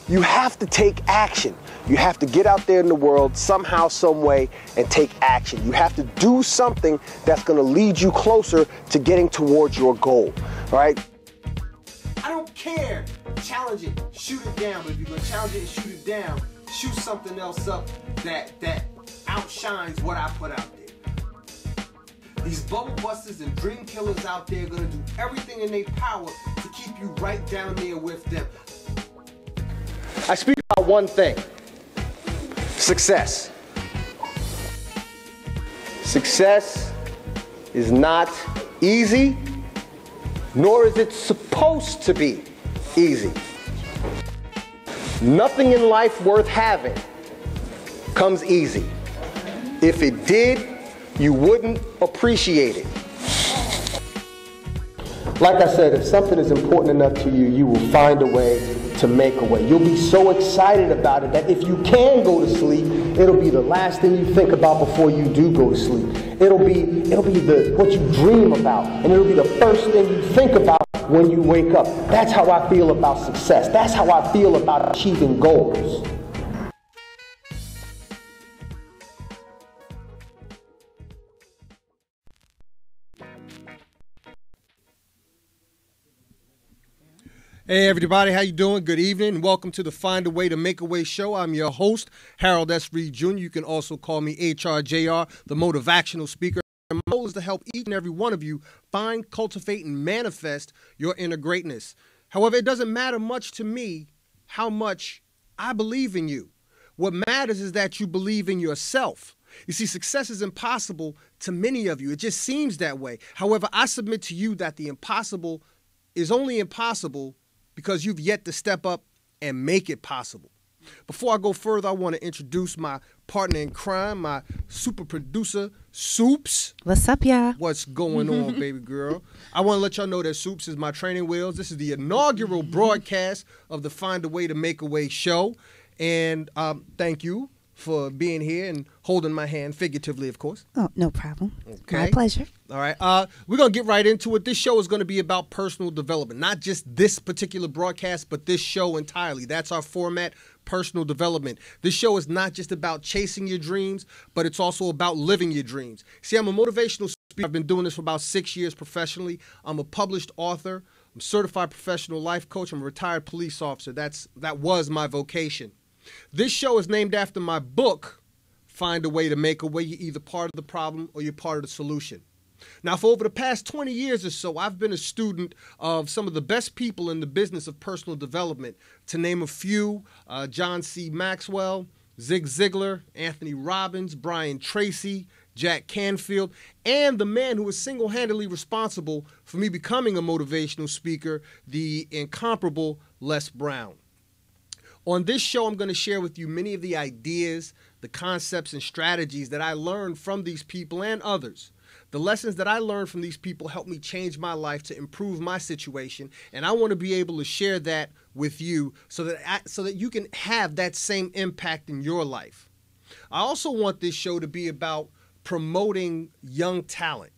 You have to take action. You have to get out there in the world somehow, some way, and take action. You have to do something that's going to lead you closer to getting towards your goal, all right? I don't care. Challenge it. Shoot it down. But if you're going to challenge it and shoot it down, shoot something else up that outshines what I put out there. These bubble busters and dream killers out there are going to do everything in their power to keep you right down there with them. I speak about one thing: success. Success is not easy, nor is it supposed to be easy. Nothing in life worth having comes easy. If it did, you wouldn't appreciate it. Like I said, if something is important enough to you, you will find a way to make a way. You'll be so excited about it that if you can go to sleep, it'll be the last thing you think about before you do go to sleep. It'll be what you dream about, and it'll be the first thing you think about when you wake up. That's how I feel about success. That's how I feel about achieving goals. Hey everybody, how you doing? Good evening. Welcome to the Find a Way to Make a Way show. I'm your host, Harold S. Reed Jr. You can also call me HRJR, the motivational speaker. And my goal is to help each and every one of you find, cultivate, and manifest your inner greatness. However, it doesn't matter much to me how much I believe in you. What matters is that you believe in yourself. You see, success is impossible to many of you. It just seems that way. However, I submit to you that the impossible is only impossible because you've yet to step up and make it possible. Before I go further, I want to introduce my partner in crime, my super producer, Soups. What's up, y'all? What's going on, baby girl? I want to let y'all know that Soups is my training wheels. This is the inaugural broadcast of the Find a Way to Make a Way show. And thank you for being here and holding my hand, figuratively, of course. Oh, no problem. Okay. My pleasure. All right. We're going to get right into it. This show is going to be about personal development, not just this particular broadcast, but this show entirely. That's our format, personal development. This show is not just about chasing your dreams, but it's also about living your dreams. See, I'm a motivational speaker. I've been doing this for about 6 years professionally. I'm a published author. I'm a certified professional life coach. I'm a retired police officer. That was my vocation. This show is named after my book, Find a Way to Make a Way. You're either part of the problem or you're part of the solution. Now, for over the past 20 years or so, I've been a student of some of the best people in the business of personal development. To name a few, John C. Maxwell, Zig Ziglar, Anthony Robbins, Brian Tracy, Jack Canfield, and the man who was single-handedly responsible for me becoming a motivational speaker, the incomparable Les Brown. On this show, I'm going to share with you many of the ideas, the concepts, and strategies that I learned from these people and others. The lessons that I learned from these people helped me change my life to improve my situation, and I want to be able to share that with you so that you can have that same impact in your life. I also want this show to be about promoting young talent.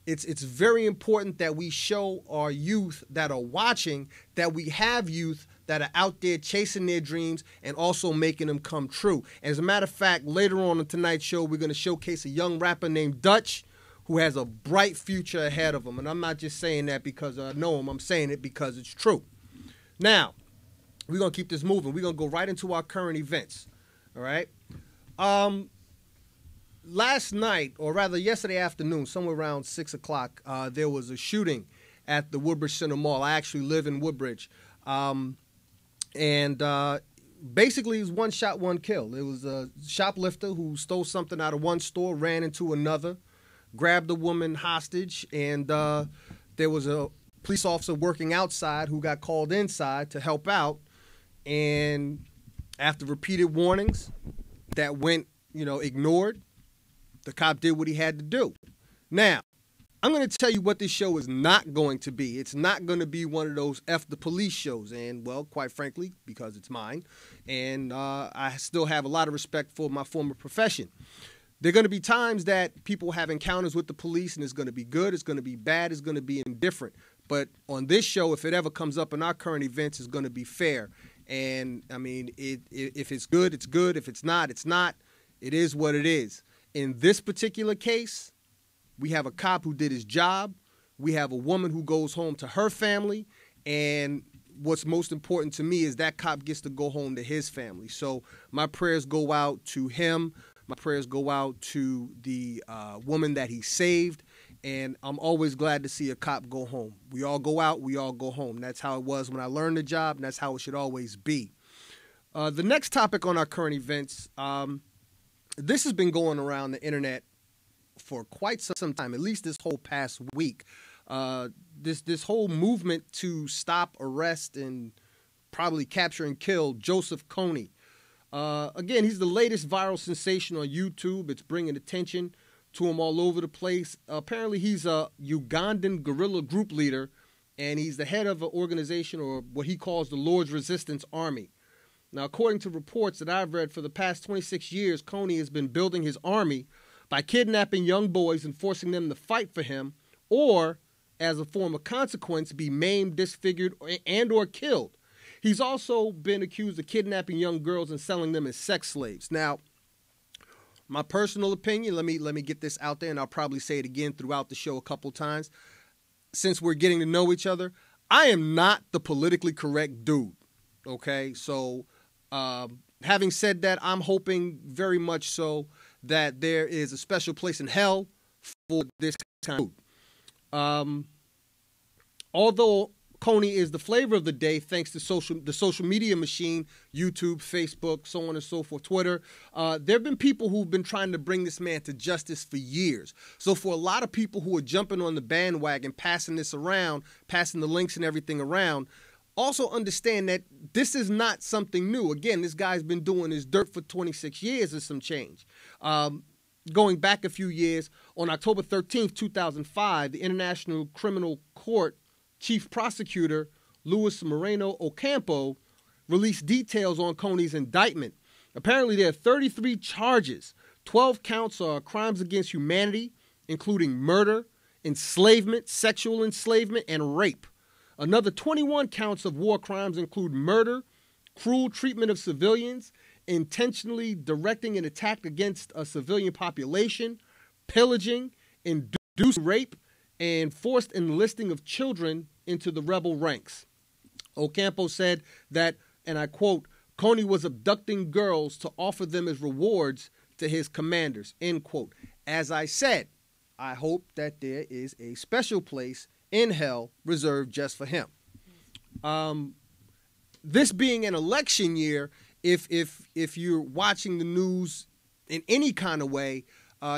It's very important that we show our youth that are watching that we have youth that are out there chasing their dreams and also making them come true. As a matter of fact, later on tonight's show, we're going to showcase a young rapper named Dutch who has a bright future ahead of him. And I'm not just saying that because I know him. I'm saying it because it's true. Now, we're going to keep this moving. We're going to go right into our current events. All right? Last night, or rather yesterday afternoon, somewhere around 6 o'clock, there was a shooting at the Woodbridge Center Mall. I actually live in Woodbridge. Basically, it was one shot, one kill. It was a shoplifter who stole something out of one store, ran into another, grabbed a woman hostage, and there was a police officer working outside who got called inside to help out. And after repeated warnings that went, ignored, the cop did what he had to do. Now, I'm going to tell you what this show is not going to be. It's not going to be one of those F the police shows. And, well, quite frankly, because it's mine. And I still have a lot of respect for my former profession. There are going to be times that people have encounters with the police, and it's going to be good, it's going to be bad, it's going to be indifferent. But on this show, if it ever comes up in our current events, it's going to be fair. And I mean, if it's good, it's good. If it's not, it's not. It is what it is. In this particular case, we have a cop who did his job. We have a woman who goes home to her family. And what's most important to me is that cop gets to go home to his family. So my prayers go out to him. My prayers go out to the woman that he saved. And I'm always glad to see a cop go home. We all go out, we all go home. That's how it was when I learned the job, and that's how it should always be. The next topic on our current events, this has been going around the internet for quite some time, at least this whole past week. This whole movement to stop, arrest, and probably capture and kill Joseph Kony. Again, he's the latest viral sensation on YouTube. It's bringing attention to him all over the place. Apparently, he's a Ugandan guerrilla group leader, and he's the head of an organization, or what he calls the Lord's Resistance Army. Now, according to reports that I've read, for the past 26 years, Kony has been building his army by kidnapping young boys and forcing them to fight for him, or, as a form of consequence, be maimed, disfigured, and or killed. He's also been accused of kidnapping young girls and selling them as sex slaves. Now, my personal opinion, let me get this out there, and I'll probably say it again throughout the show a couple times. Since we're getting to know each other, I am not the politically correct dude, okay? So having said that, I'm hoping very much so that there is a special place in hell for this kind of dude. Although Kony is the flavor of the day, thanks to the social media machine, YouTube, Facebook, so on and so forth, Twitter. There have been people who've been trying to bring this man to justice for years. So for a lot of people who are jumping on the bandwagon, passing this around, passing the links and everything around, also understand that this is not something new. Again, this guy's been doing his dirt for 26 years and some change. Going back a few years, on October 13th, 2005, the International Criminal Court Chief Prosecutor Luis Moreno Ocampo released details on Kony's indictment. Apparently, there are 33 charges. 12 counts are crimes against humanity, including murder, enslavement, sexual enslavement, and rape. Another 21 counts of war crimes include murder, cruel treatment of civilians, intentionally directing an attack against a civilian population, pillaging, induced rape, and forced enlisting of children into the rebel ranks. Ocampo said that, and I quote, Kony was abducting girls to offer them as rewards to his commanders, end quote. As I said, I hope that there is a special place in hell reserved just for him. This being an election year, if you're watching the news in any kind of way,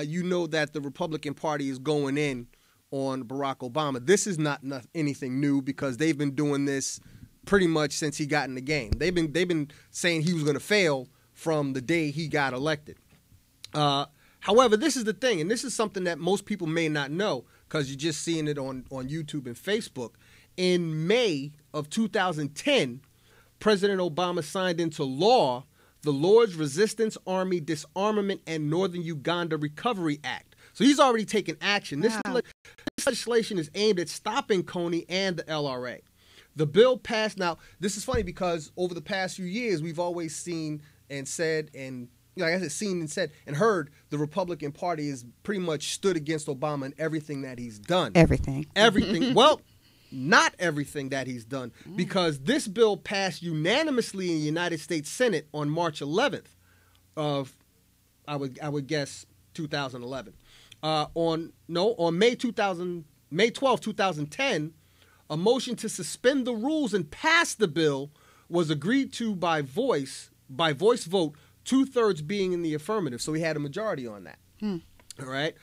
you know that the Republican Party is going in on Barack Obama. This is not anything new, because they've been doing this pretty much since he got in the game. They've been saying he was going to fail from the day he got elected. However, this is the thing, and this is something that most people may not know, because you're just seeing it on YouTube and Facebook. In May of 2010, President Obama signed into law the Lord's Resistance Army Disarmament and Northern Uganda Recovery Act. So he's already taken action. Wow. This legislation is aimed at stopping Kony and the LRA. The bill passed. Now, this is funny because over the past few years, we've always seen and said, and like I said, seen and said and heard, the Republican Party has pretty much stood against Obama in everything that he's done. Everything. Well, not everything that he's done, because this bill passed unanimously in the United States Senate on March 11th of, I would guess, 2011. On May 12, 2010, a motion to suspend the rules and pass the bill was agreed to by voice vote, 2/3 being in the affirmative. So he had a majority on that. All right,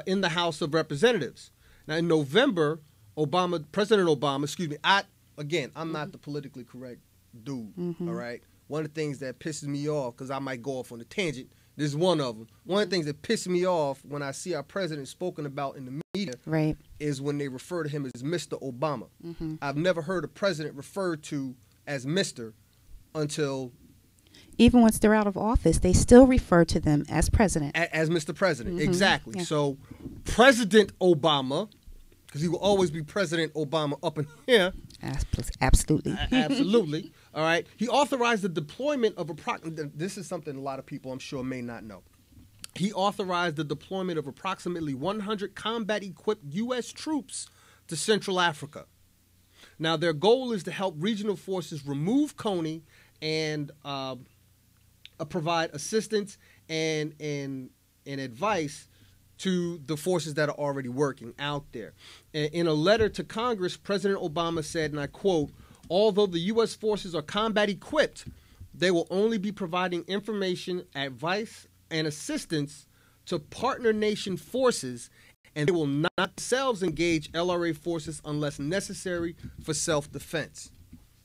in the House of Representatives. Now, in November, President Obama, I'm not the politically correct dude. All right, one of the things that pisses me off, because I might go off on a tangent, this is one of them. One of the things that pisses me off when I see our president spoken about in the media is when they refer to him as Mr. Obama. I've never heard a president referred to as Mr. until... Even once they're out of office, they still refer to them as president. As Mr. President, exactly. Yeah. So President Obama because he will always be President Obama up in here. Absolutely. Absolutely. All right. He authorized the deployment of this is something a lot of people I'm sure may not know. He authorized the deployment of approximately 100 combat-equipped U.S. troops to Central Africa. Now, their goal is to help regional forces remove Kony and provide assistance and advice to the forces that are already working out there. In a letter to Congress, President Obama said, and I quote, "Although the U.S. forces are combat-equipped, they will only be providing information, advice, and assistance to partner nation forces, and they will not themselves engage LRA forces unless necessary for self-defense."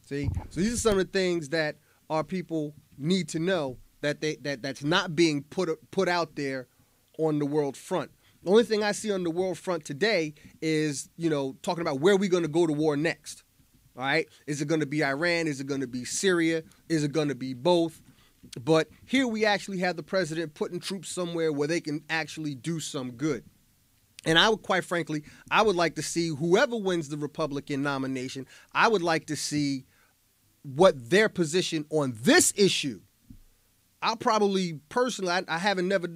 See, so these are some of the things that our people need to know that's not being put out there on the world front. The only thing I see on the world front today is, talking about where we're going to go to war next. All right, is it going to be Iran? Is it going to be Syria? Is it going to be both? But here we actually have the president putting troops somewhere where they can actually do some good. And I would, quite frankly, I would like to see whoever wins the Republican nomination, I would like to see what their position on this issue. I'll probably personally, I haven't ever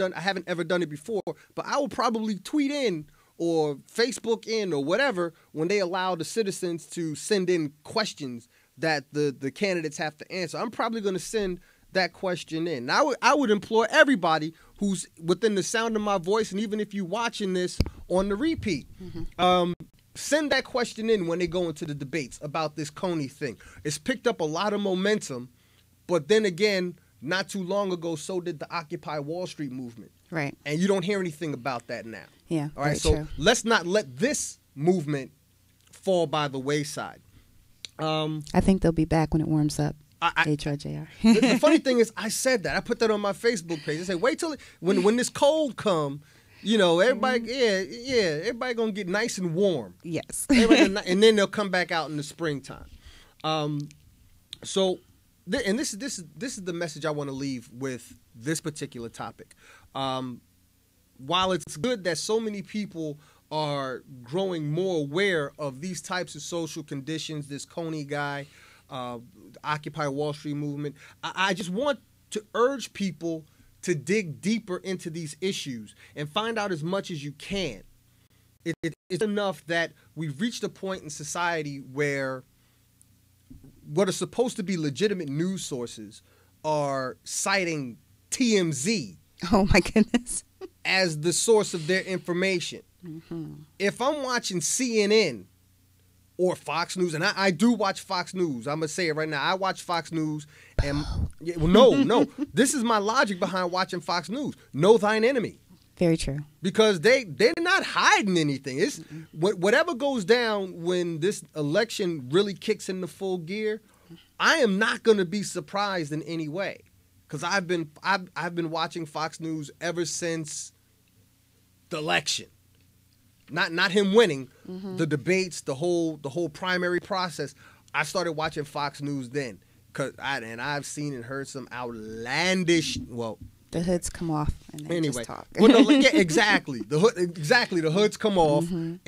done it before, but I will probably tweet in or Facebook in or whatever when they allow the citizens to send in questions that the candidates have to answer. I'm probably going to send that question in. Now, I would implore everybody who's within the sound of my voice, and even if you're watching this on the repeat, send that question in when they go into the debates about this Kony thing. It's picked up a lot of momentum, but then again, not too long ago, so did the Occupy Wall Street movement. Right. And you don't hear anything about that now. Yeah. All right. So true. Let's not let this movement fall by the wayside. I think they'll be back when it warms up. HRJR. The funny thing is, I said that. I put that on my Facebook page. I said, wait till when this cold come, everybody, everybody gonna get nice and warm. Yes. And then they'll come back out in the springtime. So, and this is the message I want to leave with this particular topic. While it's good that so many people are growing more aware of these types of social conditions, this Kony guy, Occupy Wall Street movement, I just want to urge people to dig deeper into these issues and find out as much as you can. It's enough that we've reached a point in society where what are supposed to be legitimate news sources are citing TMZ. Oh my goodness. As the source of their information. Mm-hmm. If I'm watching CNN or Fox News, and I do watch Fox News, I'm going to say it right now, I watch Fox News, and no, this is my logic behind watching Fox News. Know thine enemy. Very true. Because they're not hiding anything. It's whatever goes down when this election really kicks into full gear, I am not going to be surprised in any way. Because I've been watching Fox News ever since the election. Not him winning, the debates, the whole primary process. I started watching Fox News then, and I've seen and heard some outlandish. Well, the hoods come off and they just talk. Well, no, yeah, exactly. The hoods come off, and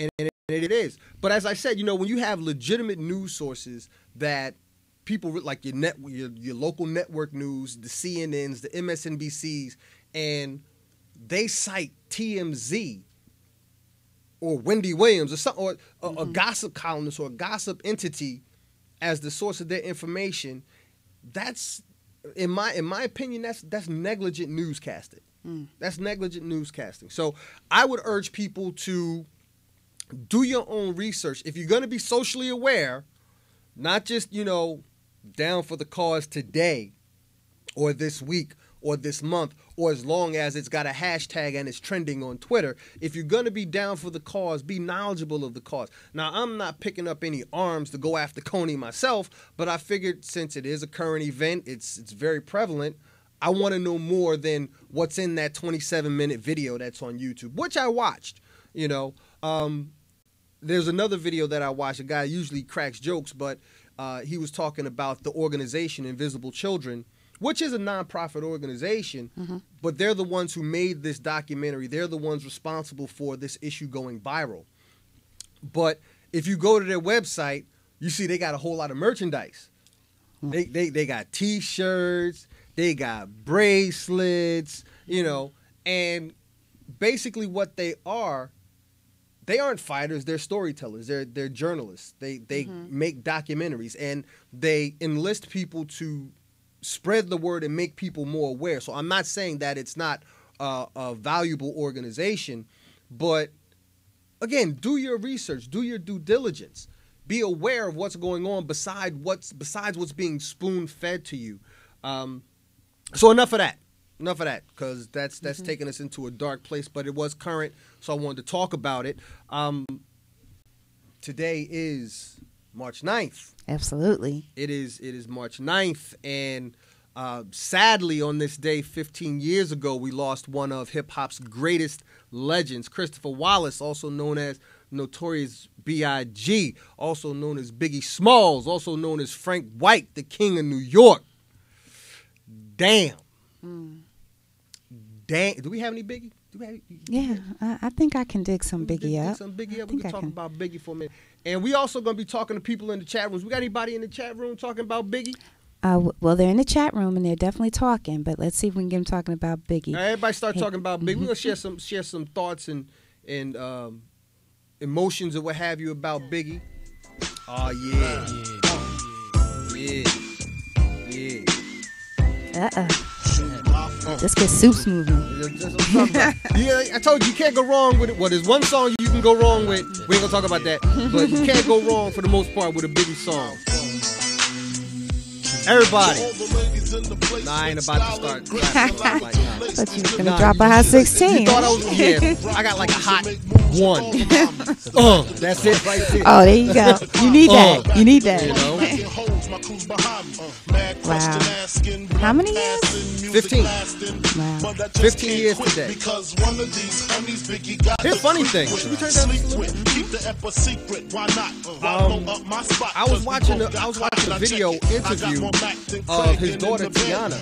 it is. But as I said, when you have legitimate news sources that people like your local network news, the CNNs, the MSNBCs, and they cite TMZ or Wendy Williams or something, or a gossip columnist or a gossip entity as the source of their information, that's in my opinion that's negligent newscasting. That's negligent newscasting. So I would urge people to do your own research. If you're going to be socially aware, not just down for the cause today or this week or this month, or as long as it's got a hashtag and it's trending on Twitter. If you're going to be down for the cause, be knowledgeable of the cause. Now, I'm not picking up any arms to go after Kony myself, but I figured since it is a current event, it's very prevalent, I want to know more than what's in that 27-minute video that's on YouTube, which I watched. There's another video that I watched. A guy usually cracks jokes, but he was talking about the organization Invisible Children, which is a nonprofit organization, but they're the ones who made this documentary. They're the ones responsible for this issue going viral. But if you go to their website, you see they got a whole lot of merchandise. They got T-shirts, they got bracelets, you know, and basically what they aren't fighters, they're storytellers, they're journalists. They make documentaries, and they enlist people to spread the word and make people more aware. So I'm not saying that it's not a valuable organization, but again, do your research, do your due diligence. Be aware of what's going on besides what's being spoon-fed to you. So enough of that, because that's taking us into a dark place. But it was current, so I wanted to talk about it. Today is March 9th. Absolutely. It is March 9th, and sadly, on this day 15 years ago, we lost one of hip-hop's greatest legends, Christopher Wallace, also known as Notorious B.I.G., also known as Biggie Smalls, also known as Frank White, the King of New York. Damn. Damn. Do we have any Biggie? Yeah, I think I can dig some Biggie up. We can talk about Biggie for a minute. And we also going to be talking to people in the chat rooms. We got anybody in the chat room talking about Biggie? Well, they're in the chat room and they're definitely talking, but let's see if we can get them talking about Biggie. All right, everybody start talking about Biggie. We're going to share some thoughts and emotions or what have you about Biggie. Oh, yeah. Let's get soups moving. Yeah, I told you can't go wrong with it. Well, there's one song you can go wrong with. We ain't gonna talk about that, but you can't go wrong for the most part with a Biggie song. Everybody. Nah, I ain't about to start. Like, nah. Thought you were gonna drop a hot 16. You thought I was? Yeah, I got like a hot 1. That's it right there. Oh, there you go. You need that. You need that. You know? Wow. How many years? 15. Wow. 15 years today. Here's a funny thing. Should we turn down this a little bit? I was watching a video interview of his daughter Tiana.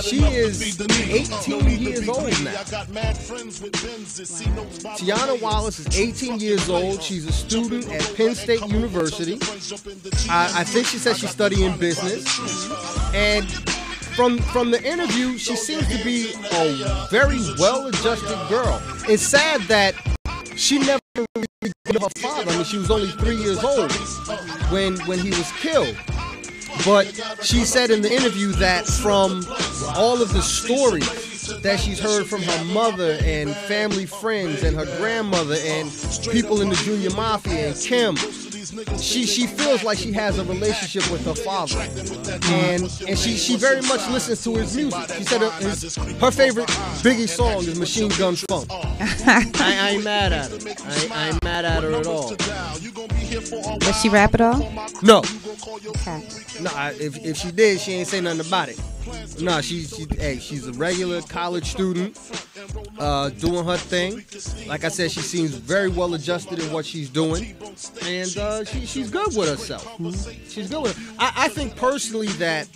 She is 18 years old now. Tiana Wallace is 18 years old. She's a student at Penn State University. I think she said she's studying business. And from the interview, she seems to be a very well-adjusted girl. It's sad that she never really knew her father. I mean, she was only 3 years old when he was killed. But she said in the interview that from all of the stories that she's heard from her mother and family friends and her grandmother and people in the Junior Mafia and Kim, she feels like she has a relationship with her father, and she very much listens to his music. She said her favorite Biggie song is Machine Gun Funk. I ain't mad at her. I ain't mad at her at all. Does she rap at all? No. Okay. No, if she did, she ain't say nothing about it. No, she's a regular college student, doing her thing. Like I said, she seems very well adjusted in what she's doing, and she's good with herself. She's good with it. I think personally that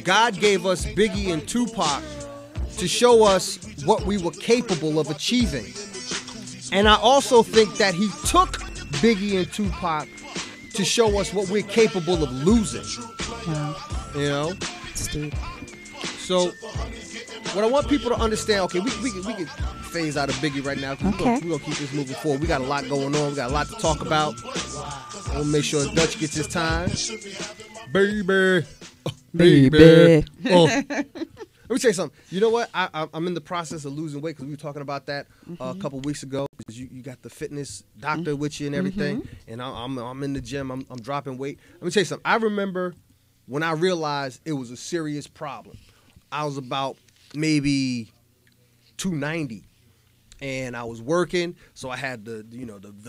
God gave us Biggie and Tupac to show us what we were capable of achieving, and I also think that He took Biggie and Tupac to show us what we're capable of losing. You know? Steve. So, what I want people to understand, okay, we can phase out of Biggie right now. Okay. We're going to keep this moving forward. We got a lot going on. We got a lot to talk about. We'll make sure Dutch gets his time. Baby. Baby. Oh. Let me tell you something. You know what? I'm in the process of losing weight because we were talking about that a couple weeks ago. Because you got the fitness doctor with you and everything, and I'm in the gym. I'm dropping weight. Let me tell you something. I remember when I realized it was a serious problem. I was about maybe 290, and I was working, so I had the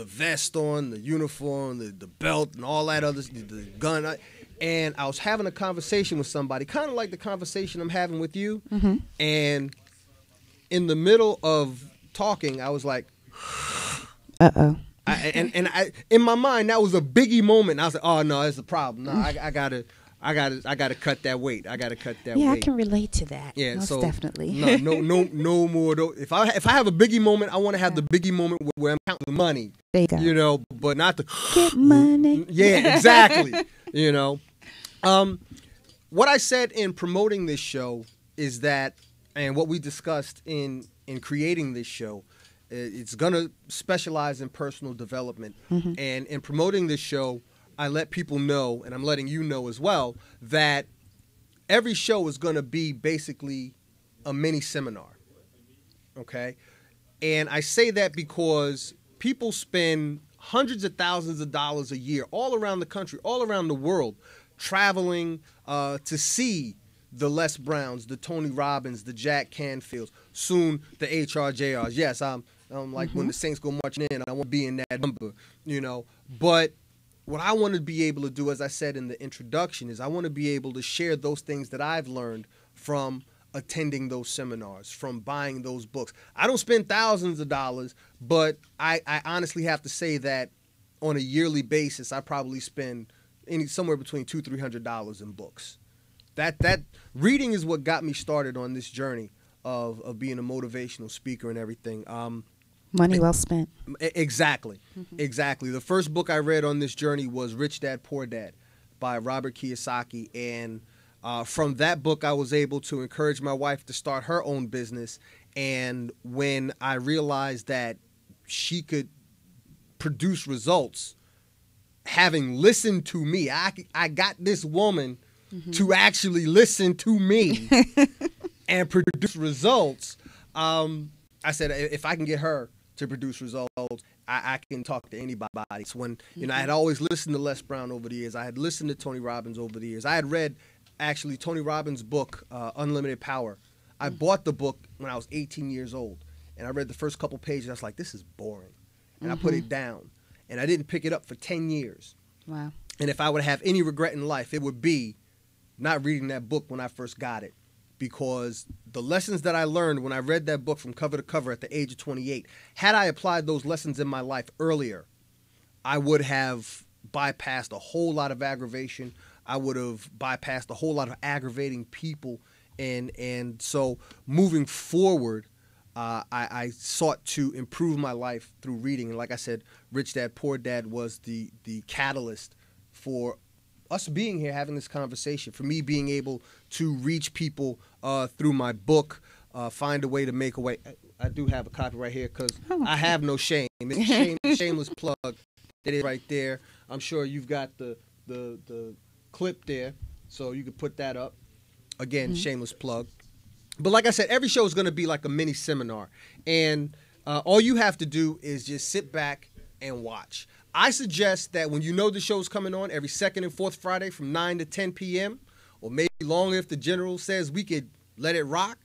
vest on, the uniform, the belt, and all that other, the gun. And I was having a conversation with somebody, kind of like the conversation I'm having with you. And in the middle of talking, I was like, Uh-oh. I in my mind, that was a Biggie moment. I was like, oh, no, that's a problem. No, I I gotta cut that weight. I gotta cut that Yeah, weight. I can relate to that. Yeah, most so definitely. no more. If I have a Biggie moment, I want to have the Biggie moment where I'm counting the money. There you go. You know, but not the Get money. Yeah, exactly. You know, what I said in promoting this show is that, and what we discussed in creating this show, it's gonna specialize in personal development. Mm-hmm. And in promoting this show, I let people know, and I'm letting you know as well, that every show is going to be basically a mini seminar, okay? And I say that because people spend hundreds of thousands of dollars a year all around the country, all around the world, traveling to see the Les Browns, the Tony Robbins, the Jack Canfields, soon the HRJRs. Yes, I'm like when the Saints go marching in, I want to be in that number, you know. But what I want to be able to do, as I said in the introduction, is I want to be able to share those things that I've learned from attending those seminars, from buying those books. I don't spend thousands of dollars, but I honestly have to say that on a yearly basis, I probably spend somewhere between $200-300 in books. That reading is what got me started on this journey of being a motivational speaker and everything. Money well spent. Exactly. Exactly. The first book I read on this journey was Rich Dad, Poor Dad by Robert Kiyosaki. And from that book, I was able to encourage my wife to start her own business. And when I realized that she could produce results, having listened to me, I got this woman to actually listen to me and produce results. I said, if I can get her to produce results, I can talk to anybody. So when, you know, I had always listened to Les Brown over the years. I had listened to Tony Robbins over the years. I had read, actually, Tony Robbins' book, Unlimited Power. I bought the book when I was 18 years old, and I read the first couple pages. I was like, this is boring. And I put it down, and I didn't pick it up for 10 years. Wow. And if I would have any regret in life, it would be not reading that book when I first got it. Because the lessons that I learned when I read that book from cover to cover at the age of 28, had I applied those lessons in my life earlier, I would have bypassed a whole lot of aggravation. I would have bypassed a whole lot of aggravating people. And so moving forward, I sought to improve my life through reading. And like I said, Rich Dad, Poor Dad was the catalyst for us being here, having this conversation, for me being able to reach people through my book, find a way to make a way. I do have a copy right here because I have no shame. It's a shameless plug. It is right there. I'm sure you've got the clip there, so you could put that up. Again, shameless plug. But like I said, every show is going to be like a mini seminar. And all you have to do is just sit back and watch. I suggest that when you know the show's coming on every second and fourth Friday from 9 to 10 p.m., or maybe longer if the general says we could let it rock,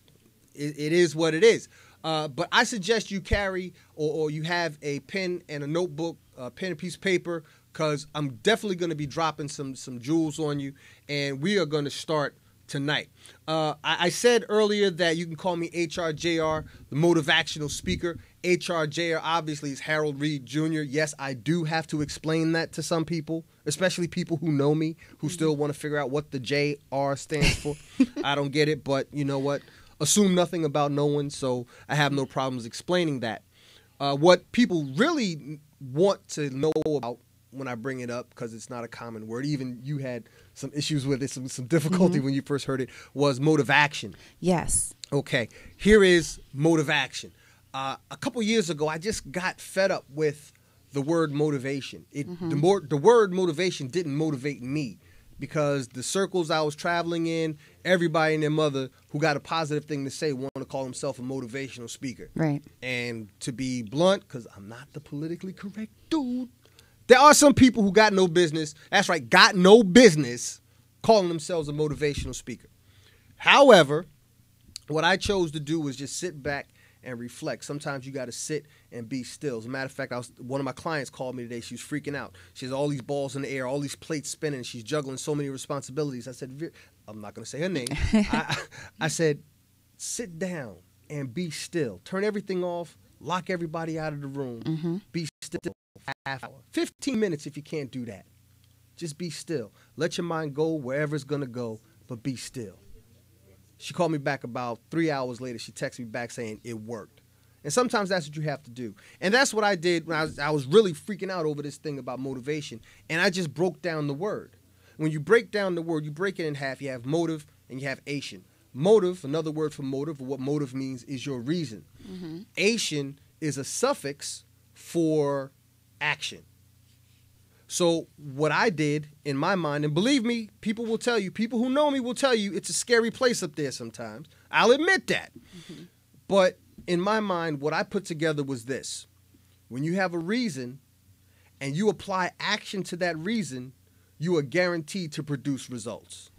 it is what it is. But I suggest you carry or you have a pen and a notebook, a pen and piece of paper, because I'm definitely going to be dropping some jewels on you, and we are going to start tonight. I said earlier that you can call me HRJR, the motivational speaker. HRJR obviously is Harold Reed Jr. Yes, I do have to explain that to some people, especially people who know me, who still want to figure out what the JR stands for. I don't get it, but you know what? Assume nothing about no one, so I have no problems explaining that. What people really want to know about when I bring it up, because it's not a common word, even you had some issues with it, some difficulty when you first heard it, was motive-action. Yes. Okay, here is motive-action. A couple years ago, I just got fed up with the word motivation. The word motivation didn't motivate me, because the circles I was traveling in, everybody and their mother who got a positive thing to say wanted to call himself a motivational speaker. Right. And to be blunt, because I'm not the politically correct dude, there are some people who got no business, that's right, got no business calling themselves a motivational speaker. However, what I chose to do was just sit back and reflect. Sometimes you got to sit and be still. As a matter of fact, one of my clients called me today. She was freaking out. She has all these balls in the air, all these plates spinning. She's juggling so many responsibilities. I said, I'm not going to say her name. I said, sit down and be still. Turn everything off. Lock everybody out of the room. Be still for half hour. 15 minutes if you can't do that. Just be still. Let your mind go wherever it's going to go, but be still. She called me back about 3 hours later. She texted me back saying it worked. And sometimes that's what you have to do. And that's what I did when I was really freaking out over this thing about motivation. And I just broke down the word. When you break down the word, you break it in half. You have motive and you have ation. Motive, another word for motive, or what motive means, is your reason. Mm-hmm. Ation is a suffix for action. So what I did in my mind, and believe me, people will tell you, people who know me will tell you it's a scary place up there sometimes. I'll admit that. Mm-hmm. But in my mind, what I put together was this. When you have a reason and you apply action to that reason, you are guaranteed to produce results.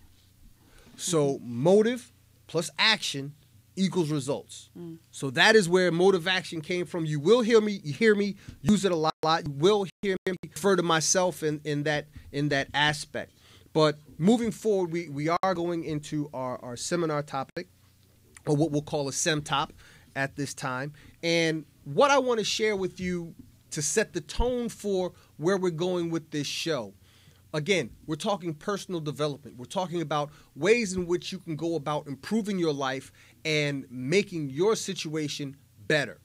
So motive plus action equals results. So that is where motive action came from. You will hear me use it a lot. You will hear me refer to myself in that aspect. But moving forward, we are going into our seminar topic, or what we'll call a SEMTOP at this time. And what I want to share with you to set the tone for where we're going with this show. Again, we're talking personal development. We're talking about ways in which you can go about improving your life and making your situation better.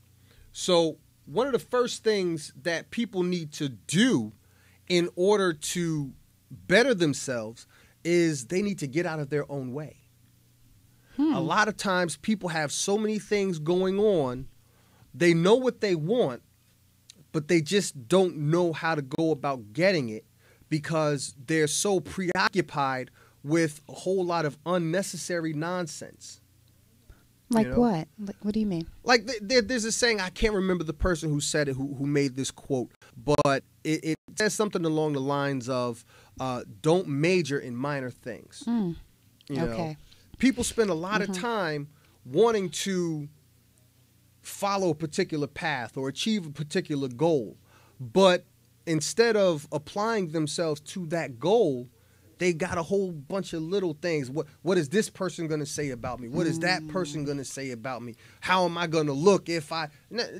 So one of the first things that people need to do in order to better themselves is they need to get out of their own way. A lot of times people have so many things going on. They know what they want, but they just don't know how to go about getting it because they're so preoccupied with a whole lot of unnecessary nonsense. Like what? Like, what do you mean? Like there's a saying, I can't remember the person who said it, who made this quote, but it says something along the lines of, don't major in minor things. You know? People spend a lot of time wanting to follow a particular path or achieve a particular goal, but instead of applying themselves to that goal, they got a whole bunch of little things. What is this person going to say about me? What is that person going to say about me? How am I going to look if I...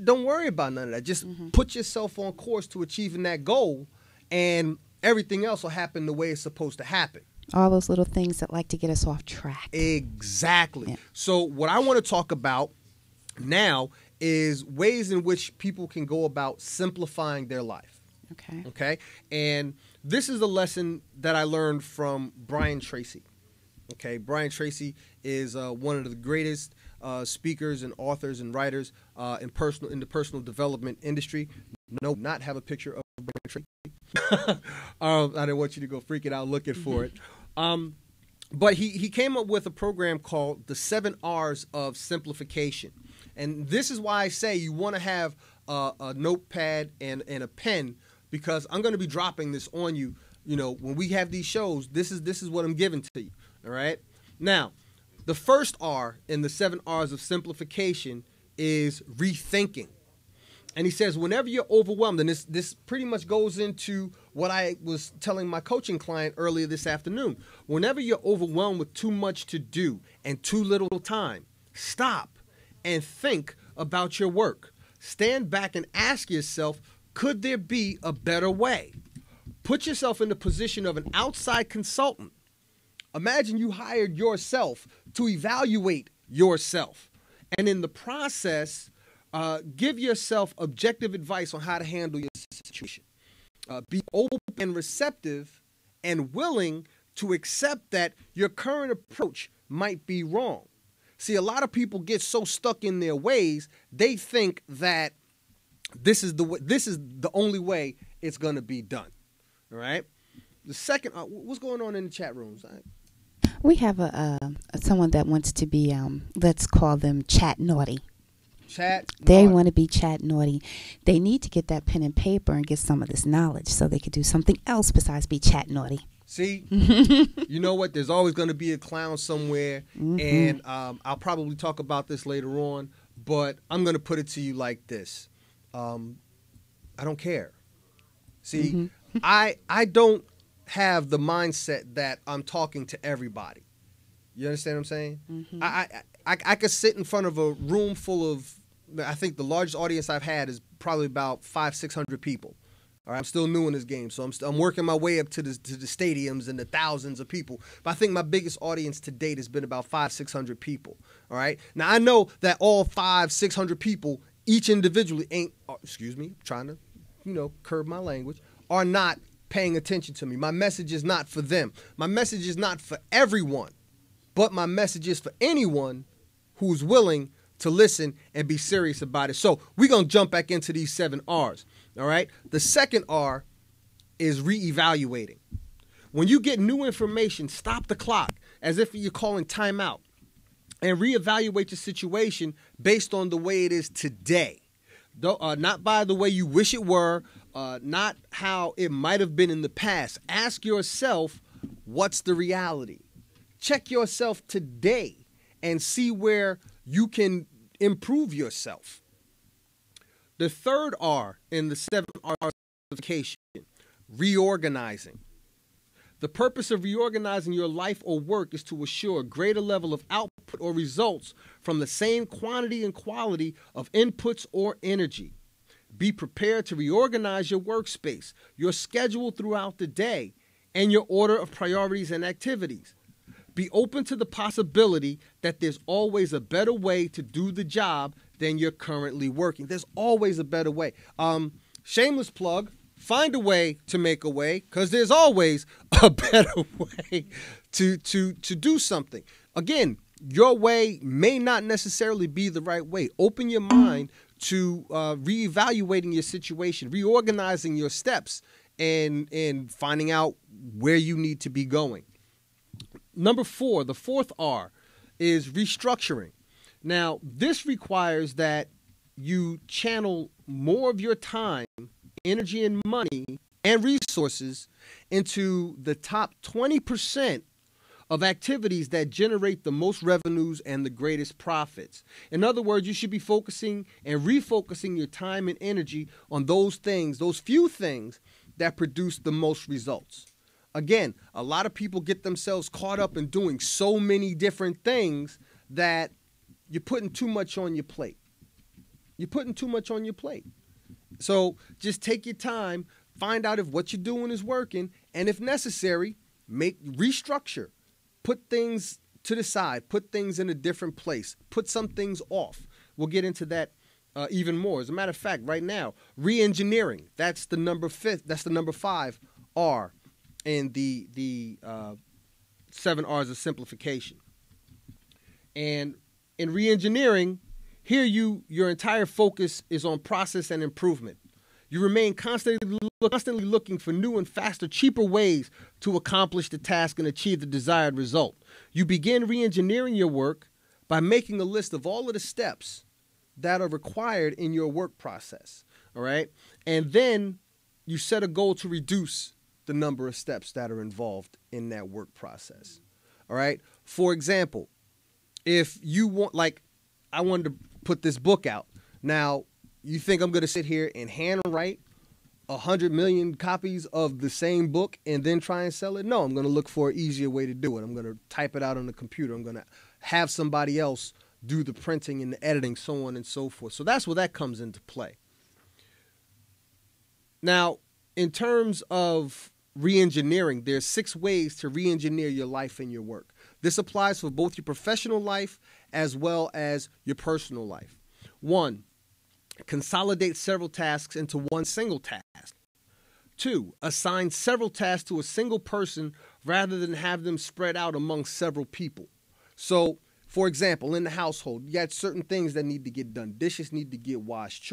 Don't worry about none of that. Just put yourself on course to achieving that goal, and everything else will happen the way it's supposed to happen. All those little things that like to get us off track. Exactly. Yeah. So what I want to talk about now is ways in which people can go about simplifying their life. Okay. And this is a lesson that I learned from Brian Tracy. Okay. Brian Tracy is one of the greatest speakers and authors and writers in the personal development industry. No, not have a picture of Brian Tracy. I didn't want you to go freaking out looking for it. But he came up with a program called the 7 R's of Simplification. And this is why I say you want to have a notepad and a pen, because I'm going to be dropping this on you. You know, when we have these shows, this is what I'm giving to you. All right. Now, the first R in the 7 R's of simplification is rethinking. And he says, whenever you're overwhelmed, and this pretty much goes into what I was telling my coaching client earlier this afternoon. Whenever you're overwhelmed with too much to do and too little time, stop and think about your work. Stand back and ask yourself, could there be a better way? Put yourself in the position of an outside consultant. Imagine you hired yourself to evaluate yourself. And in the process, give yourself objective advice on how to handle your situation. Be open and receptive and willing to accept that your current approach might be wrong. See, a lot of people get so stuck in their ways, they think that this is the only way it's going to be done. All right? The second, what's going on in the chat rooms? We have someone that wants to be, let's call them chat naughty. They want to be chat naughty. They need to get that pen and paper and get some of this knowledge so they could do something else besides be chat naughty. See, you know what? There's always going to be a clown somewhere, and I'll probably talk about this later on, but I'm going to put it to you like this. I don't care. See, I don't have the mindset that I'm talking to everybody. You understand what I'm saying? I could sit in front of a room full of, I think the largest audience I've had is probably about 500-600 people. All right, I'm still new in this game, so I'm working my way up to the stadiums and the thousands of people. But I think my biggest audience to date has been about 500-600 people. All right. Now I know that all 500-600 people, each individually, trying to, curb my language, are not paying attention to me. My message is not for them. My message is not for everyone, but my message is for anyone who's willing to listen and be serious about it. So we're gonna jump back into these 7 R's. All right. The second R is reevaluating. When you get new information, stop the clock as if you're calling timeout and reevaluate your situation based on the way it is today. Not by the way you wish it were, not how it might have been in the past. Ask yourself, what's the reality? Check yourself today and see where you can improve yourself. The third R in the 7 R's simplification, reorganizing. The purpose of reorganizing your life or work is to assure a greater level of output or results from the same quantity and quality of inputs or energy. Be prepared to reorganize your workspace, your schedule throughout the day, and your order of priorities and activities. Be open to the possibility that there's always a better way to do the job than you're currently working. There's always a better way. Shameless plug, find a way to make a way, because there's always a better way to do something. Again, your way may not necessarily be the right way. Open your mind to reevaluating your situation, reorganizing your steps, and finding out where you need to be going. Number 4, the 4th R, is restructuring. Now, this requires that you channel more of your time, energy, and money and resources into the top 20% of activities that generate the most revenues and the greatest profits. In other words, you should be focusing and refocusing your time and energy on those things, those few things that produce the most results. Again, a lot of people get themselves caught up in doing so many different things that you're putting too much on your plate. You're putting too much on your plate. So just take your time, find out if what you're doing is working, and if necessary, restructure. Put things to the side, put things in a different place, put some things off. We'll get into that even more. As a matter of fact, right now, re-engineering, that's the number 5 R in the 7 R's of simplification. And in re-engineering, here your entire focus is on process and improvement. You remain constantly looking for new and faster, cheaper ways to accomplish the task and achieve the desired result. You begin re-engineering your work by making a list of all of the steps that are required in your work process. All right? And then you set a goal to reduce the number of steps that are involved in that work process. All right? For example, if you want, I wanted to put this book out. Now, you think I'm going to sit here and handwrite 100 million copies of the same book and then try and sell it? No, I'm going to look for an easier way to do it. I'm going to type it out on the computer. I'm going to have somebody else do the printing and the editing, so on and so forth. So that's where that comes into play. Now, in terms of re-engineering, there's 6 ways to re-engineer your life and your work. This applies for both your professional life as well as your personal life. 1, consolidate several tasks into one single task. 2, assign several tasks to a single person rather than have them spread out among several people. So, for example, in the household, you got certain things that need to get done. Dishes need to get washed.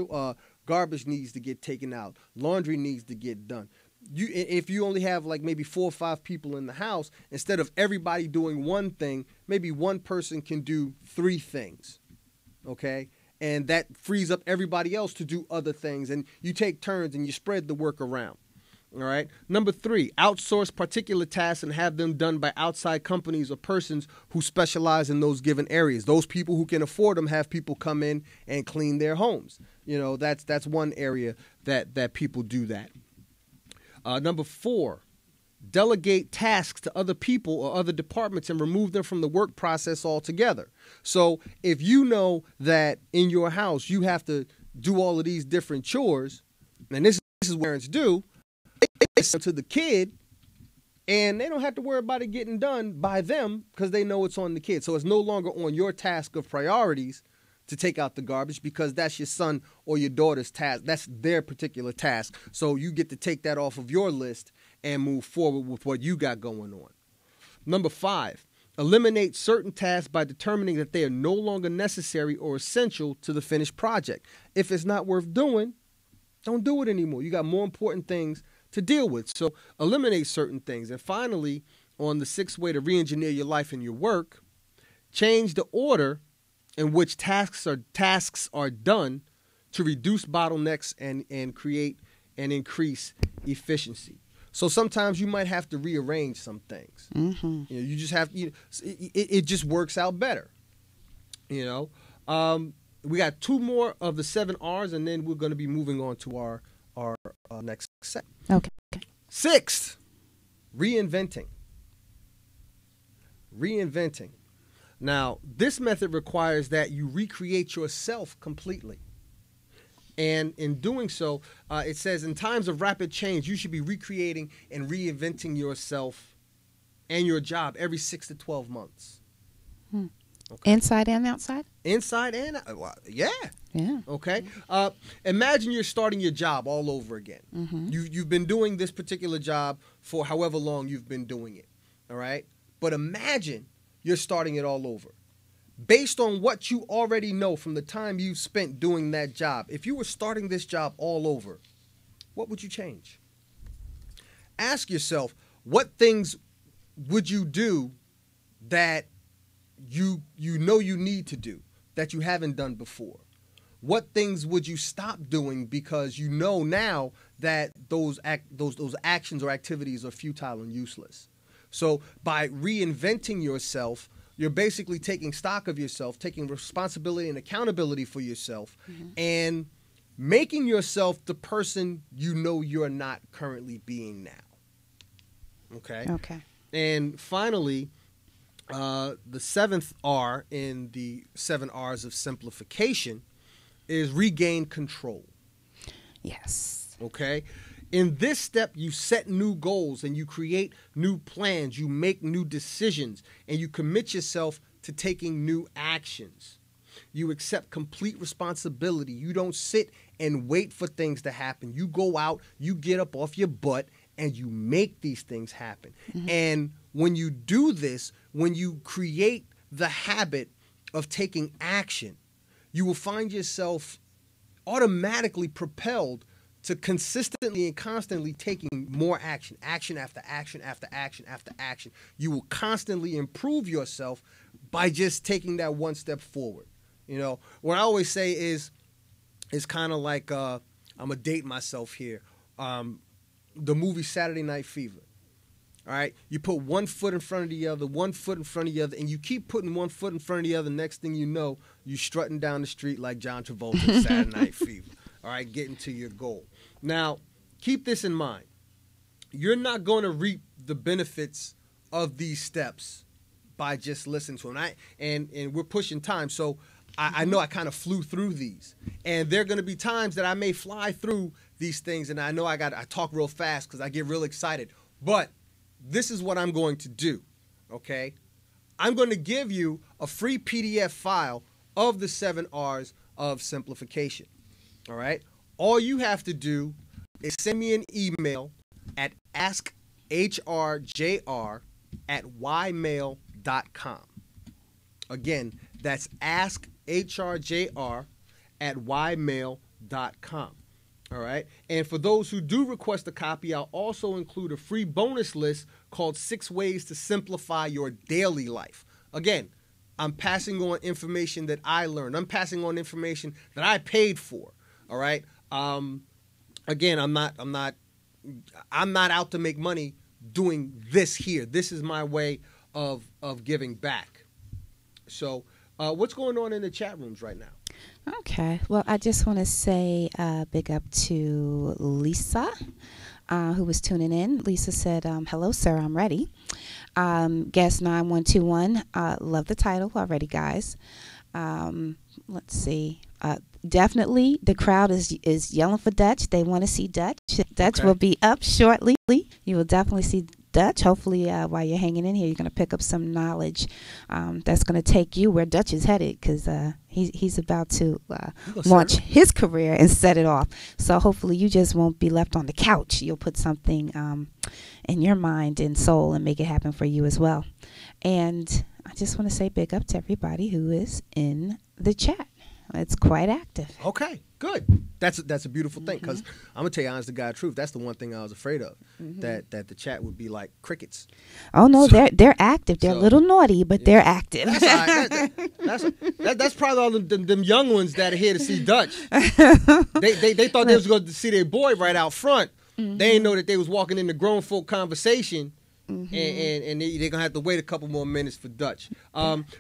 Garbage needs to get taken out. Laundry needs to get done. If you only have maybe 4 or 5 people in the house, instead of everybody doing one thing, maybe one person can do 3 things, okay? And that frees up everybody else to do other things, and you take turns and you spread the work around, all right? Number 3, outsource particular tasks and have them done by outside companies or persons who specialize in those given areas. Those people who can afford them have people come in and clean their homes. That's one area that people do that. Number 4, delegate tasks to other people or other departments and remove them from the work process altogether. So if you know that in your house you have to do all of these different chores, and this is what parents do. They listen to the kid, and they don't have to worry about it getting done by them because they know it's on the kid. So it's no longer on your task of priorities to take out the garbage because that's your son or your daughter's task. That's their particular task. So you get to take that off of your list and move forward with what you got going on. Number 5, eliminate certain tasks by determining that they are no longer necessary or essential to the finished project. If it's not worth doing, don't do it anymore. You got more important things to deal with. So eliminate certain things. And finally, on the 6th way to re-engineer your life and your work, change the order in which tasks are done to reduce bottlenecks and create and increase efficiency. So sometimes you might have to rearrange some things. Mm-hmm. You know, you just have it just works out better. You know, we got 2 more of the 7 R's, and then we're going to be moving on to our next set. Okay. 6th, reinventing. Reinventing. Now, this method requires that you recreate yourself completely. And in doing so, it says in times of rapid change, you should be recreating and reinventing yourself and your job every 6 to 12 months. Okay. Inside and outside? Inside and out. Yeah. Yeah. Okay. Imagine you're starting your job all over again. Mm-hmm. You've been doing this particular job for however long you've been doing it. All right. But imagine you're starting it all over. Based on what you already know from the time you spent doing that job, if you were starting this job all over, what would you change? Ask yourself, what things would you do that you know you need to do that you haven't done before? What things would you stop doing because you know now that those actions or activities are futile and useless? So by reinventing yourself, you're basically taking stock of yourself, taking responsibility and accountability for yourself, mm-hmm. and making yourself the person you know you're not currently being now. Okay? Okay. And finally, the 7th R in the 7 R's of simplification is regain control. Yes. Okay? In this step, you set new goals and you create new plans, you make new decisions, and you commit yourself to taking new actions. You accept complete responsibility. You don't sit and wait for things to happen. You go out, you get up off your butt, and you make these things happen. Mm-hmm. And when you do this, when you create the habit of taking action, you will find yourself automatically propelled to consistently and constantly taking more action, action after action after action after action. You will constantly improve yourself by just taking that one step forward. You know, what I always say is kind of like, I'm going to date myself here, the movie Saturday Night Fever. All right? You put one foot in front of the other, one foot in front of the other, and you keep putting one foot in front of the other. Next thing you know, you're strutting down the street like John Travolta in Saturday Night Fever. All right, getting to your goal. Now, keep this in mind. You're not going to reap the benefits of these steps by just listening to them. And we're pushing time, so I know I kind of flew through these. And there are going to be times that I may fly through these things, and I know I talk real fast because I get real excited. But this is what I'm going to do, okay? I'm going to give you a free PDF file of the 7 R's of simplification. All right. All you have to do is send me an email at askhrjr@ymail.com. Again, that's askhrjr@ymail.com. All right. And for those who do request a copy, I'll also include a free bonus list called 6 Ways to Simplify Your Daily Life. Again, I'm passing on information that I learned. I'm passing on information that I paid for. All right. Again, I'm not out to make money doing this here. This is my way of giving back. So, what's going on in the chat rooms right now? Okay. Well, I just want to say big up to Lisa, who was tuning in. Lisa said, hello, sir, I'm ready. Guest 9121, love the title already, guys. Let's see. definitely the crowd is yelling for Dutch. They want to see Dutch. Dutch will be up shortly. You will definitely see Dutch. Hopefully, while you're hanging in here, you're going to pick up some knowledge that's going to take you where Dutch is headed, because he's about to launch his career and set it off. So hopefully you just won't be left on the couch. You'll put something in your mind and soul and make it happen for you as well. And I just want to say big up to everybody who is in the chat. It's quite active. Okay, good. That's a beautiful thing, because I'm gonna tell you honest to God truth. That's the one thing I was afraid of, that the chat would be like crickets. Oh no, so, they're active. They're a little naughty, but they're active. That's all right. That's probably all them young ones that are here to see Dutch. They thought they was going to see their boy right out front. They didn't know that they was walking into grown folk conversation. And they're going to have to wait a couple more minutes for Dutch.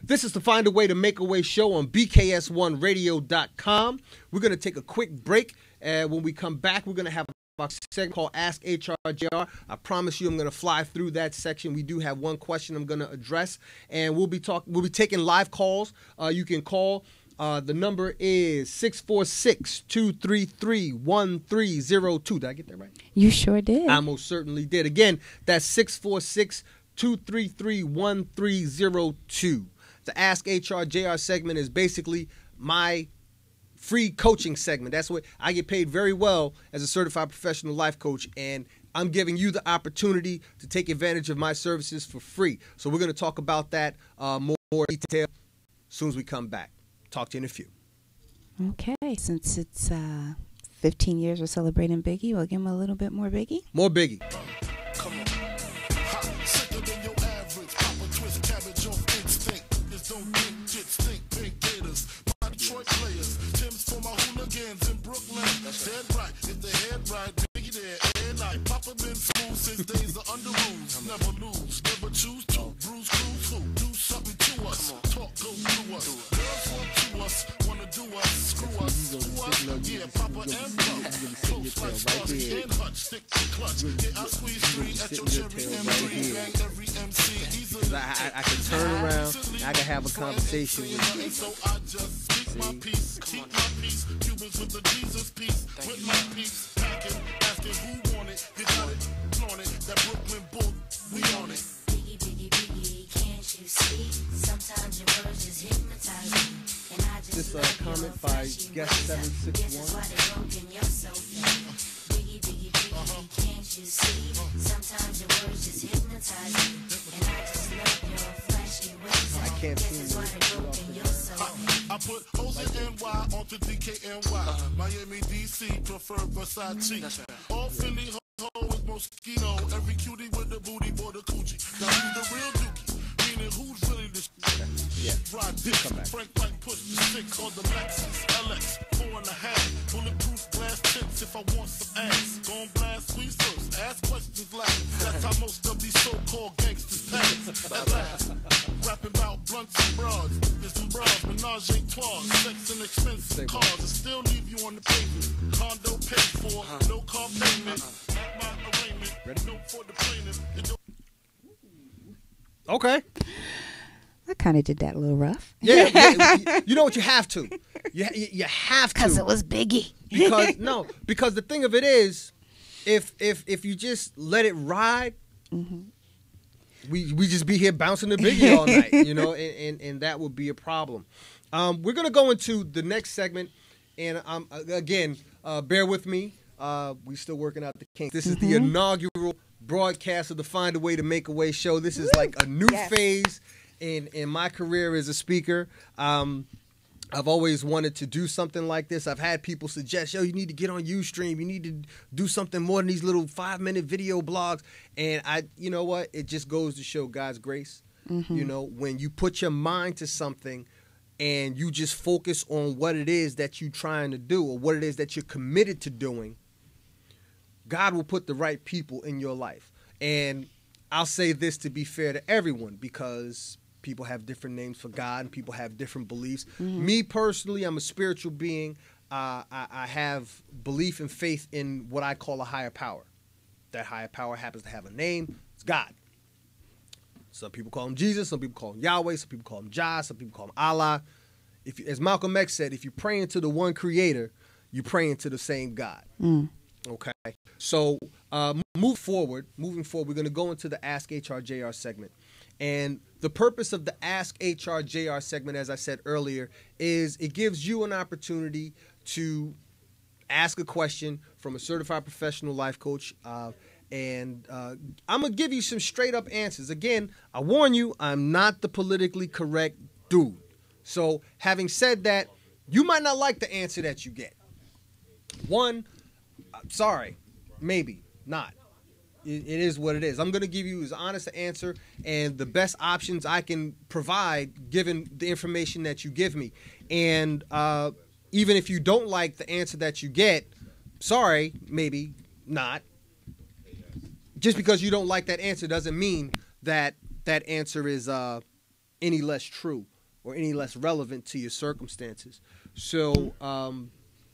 This is the Find a Way to Make a Way show on BKS1radio.com. We're going to take a quick break. When we come back, we're going to have a segment called Ask HRJR. I promise you I'm going to fly through that section. We do have one question I'm going to address. And we'll be taking live calls. You can call. The number is 646-233-1302. Did I get that right? You sure did. I most certainly did. Again, that's 646-233-1302. The Ask HRJR segment is basically my free coaching segment. That's what I get paid very well as a certified professional life coach, and I'm giving you the opportunity to take advantage of my services for free. So we're going to talk about that more detail as soon as we come back. Talk to you in a few. Okay, since it's 15 years we're celebrating Biggie, we'll give him a little bit more Biggie. More Biggie. Come on. Sicker than your average. Papa twist cabbage on instinct. Niggas don't think, stink, pink gators. My Detroit players. Tim's for my hooligans in Brooklyn. That's dead right. If the head right, Biggie there, and night. Papa been smooth since days of under rules. Never lose, never choose to. Bruise, cruise, who? Do something to us. Talk, go through us. Wanna do us, screw us, yeah, Papa and Pump. Close like Starsky and Hutch, stick to clutch. Yeah, I squeeze three at your cherry M3, bang every MC. I can turn around, and I can have a conversation with you. So I just speak my peace, keep my peace. Cubans with the Jesus peace, with my peace. Packing, asking who want it, you got it, flaunt it. That Brooklyn bull, we on it. Biggie, biggie, biggie, can't you see? Sometimes your words just hypnotize me. This comment by guest 761. Can't you see? Sometimes your words just hypnotize me, and I just love your flashy ways. I can't see I put O's and NY onto DKNY. Miami, DC, prefer Versace. All Philly ho is Moschino. Every cutie with the booty, boy, the coochie. Now who's the real dookie? Meaning who's really the Ride dicks, Frank White push the 6 on the Lexus LX 4.5, bulletproof glass tips if I want some ass. Gon' blast squeeze first, ask questions last. That's how most of these so-called gangsters pass. At last, rapping about blunts and bras. There's some bras, menage a trois, sex and expensive cars. And still leave you on the pavement. Condo paid for, no car payment. At my arraignment, no for the plaintiff. Okay. I kind of did that a little rough. Yeah, you know what? You have to. You have to. Because it was Biggie. Because the thing of it is, if you just let it ride, we just be here bouncing the Biggie all night, you know, and that would be a problem. We're gonna go into the next segment, and again, bear with me. We still working out the kinks. This is the inaugural broadcast of the Find a Way to Make a Way show. This is like a new phase in my career as a speaker. I've always wanted to do something like this. I've had people suggest, yo, you need to get on Ustream. You need to do something more than these little 5-minute video blogs. And you know what? It just goes to show God's grace. You know, when you put your mind to something and you just focus on what it is that you're trying to do or what it is that you're committed to doing, God will put the right people in your life. And I'll say this to be fair to everyone, because people have different names for God and people have different beliefs. Me personally, I'm a spiritual being. I have belief and faith in what I call a higher power. That higher power happens to have a name. It's God. Some people call him Jesus. Some people call him Yahweh. Some people call him Jah. Some people call him Allah. as Malcolm X said, if you praying to the one creator, you praying to the same God. Okay. So moving forward, we're going to go into the Ask HRJR segment. And the purpose of the Ask HRJR segment, as I said earlier, is it gives you an opportunity to ask a question from a certified professional life coach. And I'm going to give you some straight up answers. Again, I warn you, I'm not the politically correct dude. So having said that, you might not like the answer that you get. One, sorry, maybe not. It is what it is. I'm going to give you as honest an answer and the best options I can provide given the information that you give me. And even if you don't like the answer that you get, sorry, maybe not. Just because you don't like that answer doesn't mean that that answer is any less true or any less relevant to your circumstances. So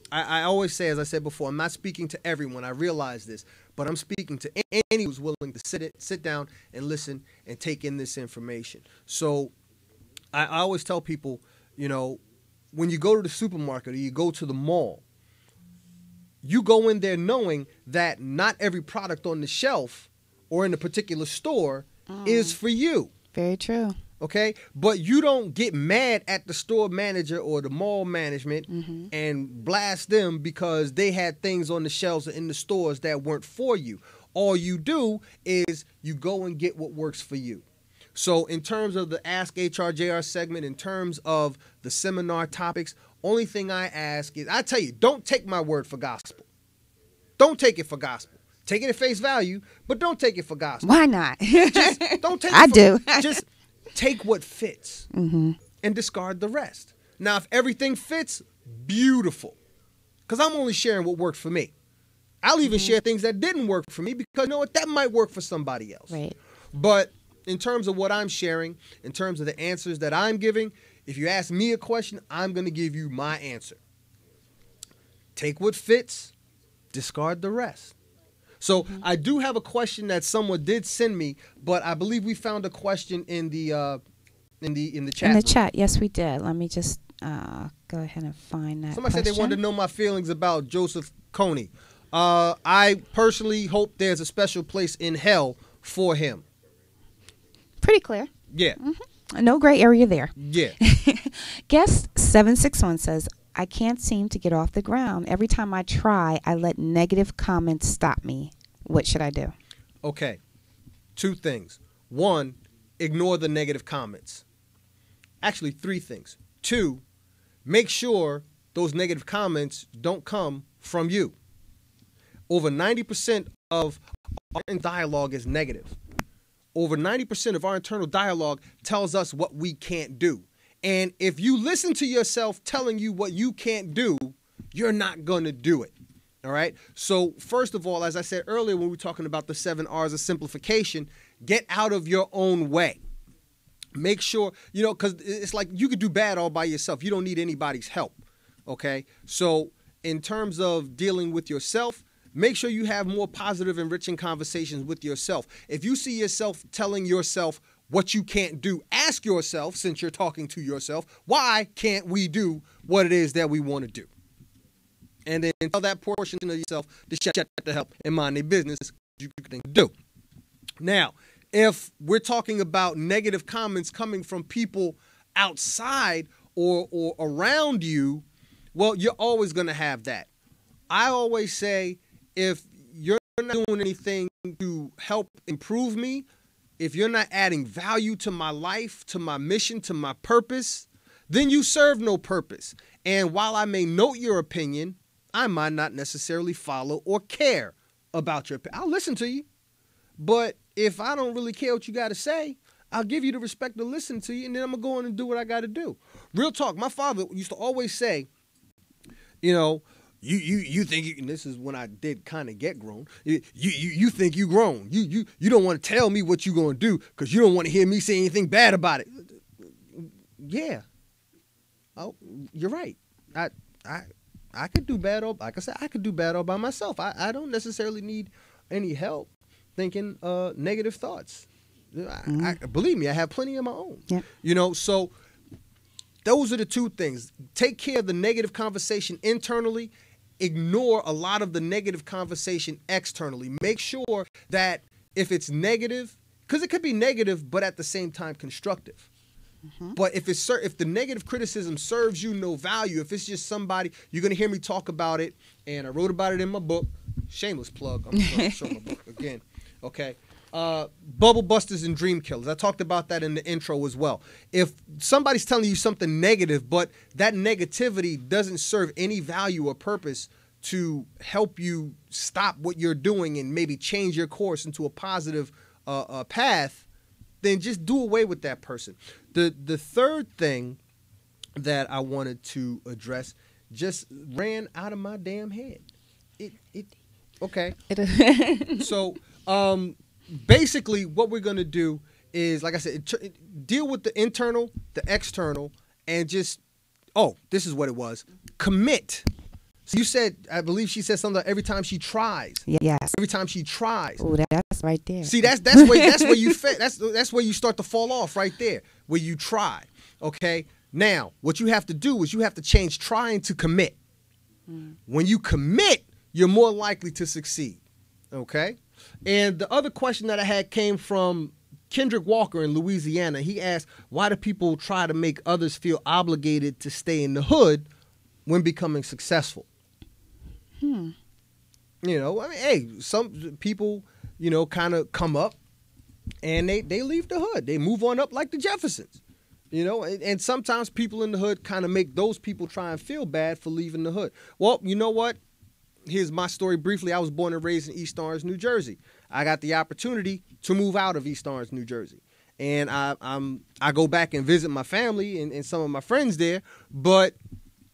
I always say, as I said before, I'm not speaking to everyone. I realize this. But I'm speaking to anyone who's willing to sit down and listen and take in this information. So I always tell people, you know, when you go to the supermarket or you go to the mall, you go in there knowing that not every product on the shelf or in a particular store is for you. Very true. Okay, but you don't get mad at the store manager or the mall management and blast them because they had things on the shelves or in the stores that weren't for you. All you do is you go and get what works for you. So in terms of the Ask HRJR segment, in terms of the seminar topics, only thing I ask is, I tell you, don't take my word for gospel. Don't take it for gospel. Take it at face value, but don't take it for gospel. Why not? Just don't take it for, just take what fits and discard the rest. Now, if everything fits, beautiful. Because I'm only sharing what worked for me. I'll even share things that didn't work for me because, you know what, that might work for somebody else. Right. But in terms of what I'm sharing, in terms of the answers that I'm giving, if you ask me a question, I'm going to give you my answer. Take what fits, discard the rest. So I do have a question that someone did send me, but I believe we found a question in the chat. In the chat, yes, we did. Let me just go ahead and find that. Somebody said they wanted to know my feelings about Joseph Kony. I personally hope there's a special place in hell for him. Pretty clear. Yeah. No gray area there. Yeah. Guest 761 says, I can't seem to get off the ground. Every time I try, I let negative comments stop me. What should I do? Okay. Two things. One, ignore the negative comments. Actually, three things. Two, make sure those negative comments don't come from you. Over 90% of our dialogue is negative. Over 90% of our internal dialogue tells us what we can't do. And if you listen to yourself telling you what you can't do, you're not going to do it. All right. So first of all, as I said earlier, when we were talking about the 7 R's of simplification, get out of your own way. Make sure, you know, because it's like you could do bad all by yourself. You don't need anybody's help. OK, so in terms of dealing with yourself, make sure you have more positive, enriching conversations with yourself. If you see yourself telling yourself what you can't do, ask yourself, since you're talking to yourself, why can't we do what it is that we want to do? And then tell that portion of yourself to shut the hell and mind their business you can do. Now, if we're talking about negative comments coming from people outside or around you, well, you're always going to have that. I always say, if you're not doing anything to help improve me, if you're not adding value to my life, to my mission, to my purpose, then you serve no purpose. And while I may note your opinion, I might not necessarily follow or care about your opinion. I'll listen to you. But if I don't really care what you got to say, I'll give you the respect to listen to you, and then I'm going to go in and do what I got to do. Real talk. My father used to always say, you know, you think you, and this is when I did kind of get grown. You think you grown. You don't want to tell me what you're going to do because you don't want to hear me say anything bad about it. Yeah. Oh, you're right. I could do bad all, like I said, I could do bad all by myself. I don't necessarily need any help thinking negative thoughts. I believe me, I have plenty of my own. Yeah. You know, so those are the two things. Take care of the negative conversation internally. Ignore a lot of the negative conversation externally. Make sure that if it's negative, because it could be negative, but at the same time constructive. But if the negative criticism serves you no value, if it's just somebody, you're going to hear me talk about it, and I wrote about it in my book. Shameless plug. I'm going to show my book again. Okay. Bubble Busters and Dream Killers. I talked about that in the intro as well. If somebody's telling you something negative, but that negativity doesn't serve any value or purpose to help you stop what you're doing and maybe change your course into a positive path, then just do away with that person. The third thing that I wanted to address just ran out of my damn head. Okay. So, basically, what we're going to do is, like I said, deal with the internal, the external, and just, this is what it was. Commit. So you said, I believe she said something like every time she tries. Yes. Every time she tries. Oh, that's right there. See, that's where you that's where you start to fall off right there, where you try. Okay? Now, what you have to do is you have to change trying to commit. When you commit, you're more likely to succeed. Okay? And the other question that I had came from Kendrick Walker in Louisiana. He asked, why do people try to make others feel obligated to stay in the hood when becoming successful? You know, I mean, hey, some people, you know, kind of come up and they leave the hood. They move on up like the Jeffersons, you know, and sometimes people in the hood kind of make those people try and feel bad for leaving the hood. Well, you know what? Here's my story briefly. I was born and raised in East Orange, New Jersey. I got the opportunity to move out of East Orange, New Jersey. And I go back and visit my family and some of my friends there, but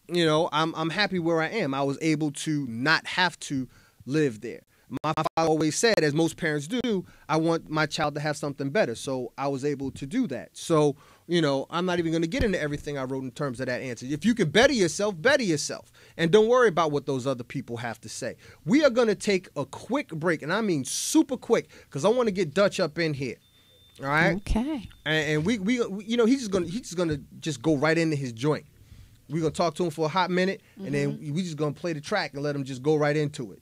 you know, I'm happy where I am. I was able to not have to live there. My father always said, as most parents do, I want my child to have something better. So I was able to do that. So, you know, I'm not even going to get into everything I wrote in terms of that answer. If you can better yourself, better yourself. And don't worry about what those other people have to say. We are going to take a quick break, and I mean super quick, because I want to get Dutch up in here. All right? Okay. And we you know, he's just gonna go right into his joint. We're going to talk to him for a hot minute, and then we just going to play the track and let him just go right into it.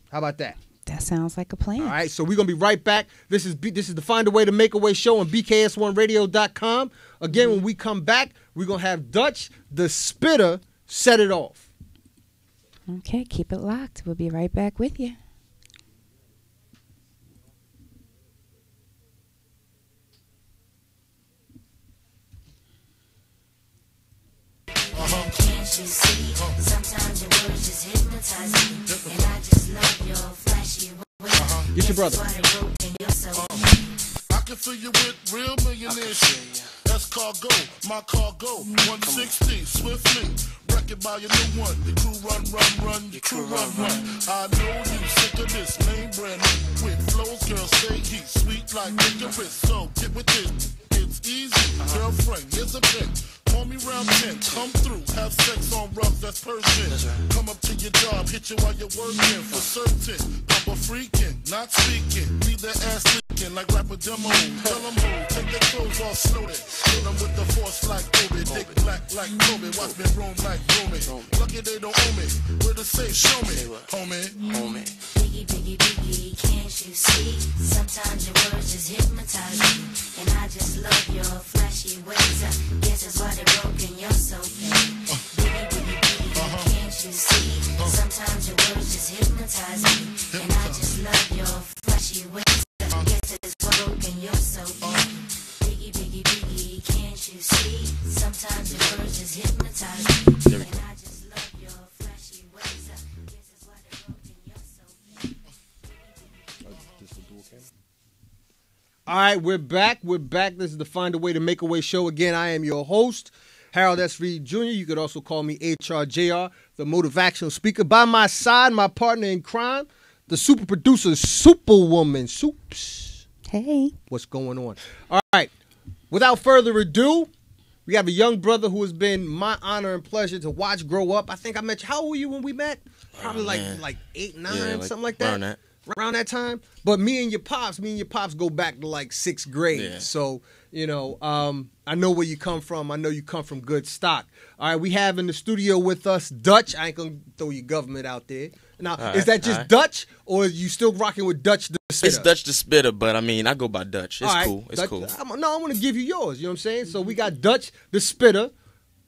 How about that? That sounds like a plan. All right, so we're going to be right back. This is the Find a Way to Make a Way show on BKS1radio.com. Again, when we come back, we're going to have Dutch, the spitter, set it off. Okay, keep it locked. We'll be right back with you. Can't you see? Sometimes your words just hypnotize me, and I just love your flashy ways. Get your brother. I can fill you with real millionaire shit. That's cargo, my cargo, 160, swiftly. Wreck it by your new one. The crew run, your crew run. I know you sick of this name brand new. With flows, girl, stay heat, sweet like licorice. So get with it, it's easy. Girlfriend, here's a pick. Call me round 10, come through, have sex on rough, that's Persian. Come up to your job, hit you while you're working, for certain. Papa freaking, not speaking, leave that ass leaking like rapper demo. Tell them who, take their clothes off, slow it. Hit them with the force like Obi, dick black like Kobe, watch me roam like Romy. Lucky they don't owe me, where to say, show me, homie. Biggie, biggie, biggie, can't you see? Sometimes your words just hypnotize me, and I just love your flashy ways. I guess that's why they're broken, you're so vain. Biggie, biggie, biggie, can't you see? Sometimes your words just hypnotize me, and I just love your flashy ways. I guess that's why they're broken, you're so vain. Biggie, biggie, biggie, can't you see? Sometimes your words just hypnotize me, and I just love your flashy ways. I guess that's why they're broken, you're so vain. All right, we're back. This is the Find a Way to Make a Way show. Again, I am your host, Harold S. Reed Jr. You could also call me HRJR, the motivational speaker. By my side, my partner in crime, the super producer, Superwoman, Soups. Hey. What's going on? All right, without further ado, we have a young brother who has been my honor and pleasure to watch grow up. I think I met you. How old were you when we met? Probably like 8, 9, something like that. around that time. But me and your pops go back to like 6th grade. Yeah. So, you know, I know where you come from. I know you come from good stock. All right, we have in the studio with us Dutch. I ain't gonna throw your government out there. Now, is that just Dutch, or are you still rocking with Dutch the Spitter? It's Dutch the Spitter, but I mean, I go by Dutch. It's cool. It's Dutch, cool. I want to give you yours. You know what I'm saying? So we got Dutch the Spitter,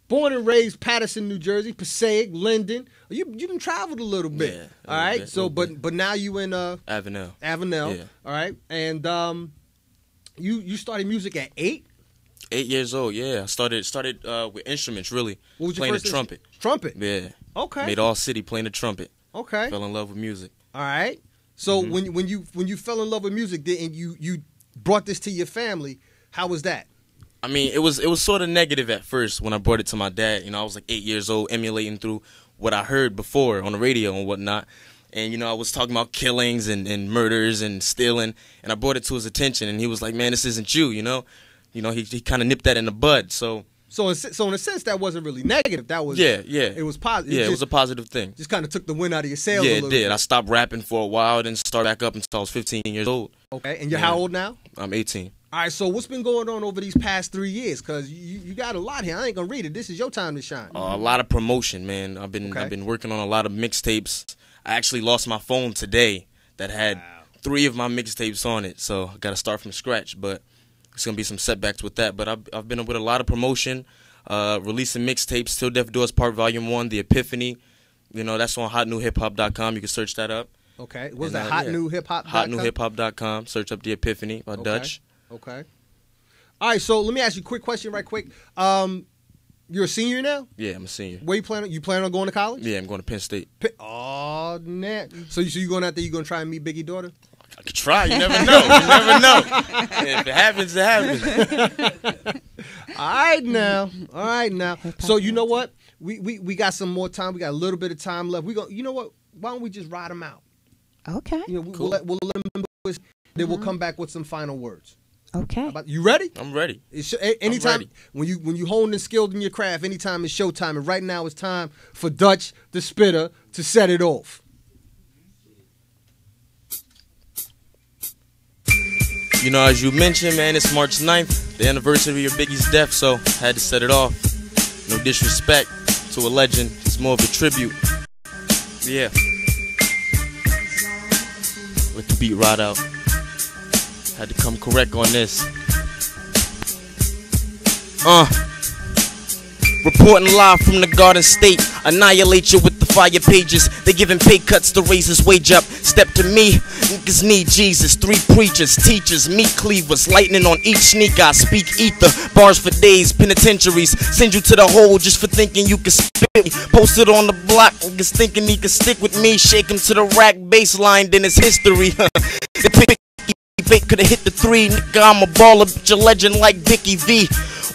born and raised Patterson, New Jersey, Passaic, Linden. You done traveled a little bit. Yeah, all right. So, but now you in Avenel. Yeah. All right. And you started music at 8. 8 years old, yeah. I started with instruments, really. What was your playing first the trumpet. Trumpet? Yeah. Okay. Made all city playing the trumpet. Okay. Fell in love with music. All right. So when you fell in love with music and you brought this to your family, how was that? I mean, it was sort of negative at first when I brought it to my dad. You know, I was like 8 years old, emulating through what I heard before on the radio and whatnot. And, you know, I was talking about killings and murders and stealing, and I brought it to his attention, and he was like, man, this isn't you, you know? You know, he kind of nipped that in the bud, So in a sense, that wasn't really negative. That was It was positive. Yeah, it was a positive thing. Just kind of took the wind out of your sails. Yeah, a it little did. bit. I stopped rapping for a while, then started back up until I was 15 years old. Okay, and you're how old now? I'm 18. All right, so what's been going on over these past 3 years? Because you got a lot here. I ain't gonna read it. This is your time to shine. A lot of promotion, man. I've been working on a lot of mixtapes. I actually lost my phone today that had 3 of my mixtapes on it, so I got to start from scratch. But it's gonna be some setbacks with that. But I've been with a lot of promotion, releasing mixtapes. Still Deaf Doors Part Volume 1, The Epiphany. You know, that's on hotnewhiphop.com. You can search that up. Okay, what's that? Hotnewhiphop.com. Hotnewhiphop.com. Search up The Epiphany by Dutch. Okay. All right, so let me ask you a quick question right quick. You're a senior now? Yeah, I'm a senior. Where you planning? You planning on going to college? Yeah, I'm going to Penn State. Oh, net. So you going out there? You going to try and meet Biggie daughter? I could try. You never know. You never know. If it happens, it happens. All right now. So you know what? We got some more time. We got a little bit of time left. You know what? Why don't we just ride them out? Okay. You know, cool. we'll let them do it. Then we'll come back with some final words. Okay. You ready? I'm ready. Anytime I'm ready. when you honed and skilled in your craft, anytime is showtime. And right now it's time for Dutch the Spitter to set it off. You know, as you mentioned, man, it's March 9th, the anniversary of Biggie's death, so I had to set it off. No disrespect to a legend, it's more of a tribute. Yeah. Let the beat ride out. Had to come correct on this. Reporting live from the Garden State. Annihilate you with the fire pages. They giving pay cuts to raise his wage up. Step to me, niggas need Jesus. 3 preachers, teachers, meat cleavers. Lightning on each sneak, I speak ether. Bars for days, penitentiaries. Send you to the hole just for thinking you can spit me. Posted on the block, niggas thinking he can stick with me. Shake him to the rack baseline, then it's history. They could've hit the 3, nigga, I'm a baller, bitch, a legend like Dickie V.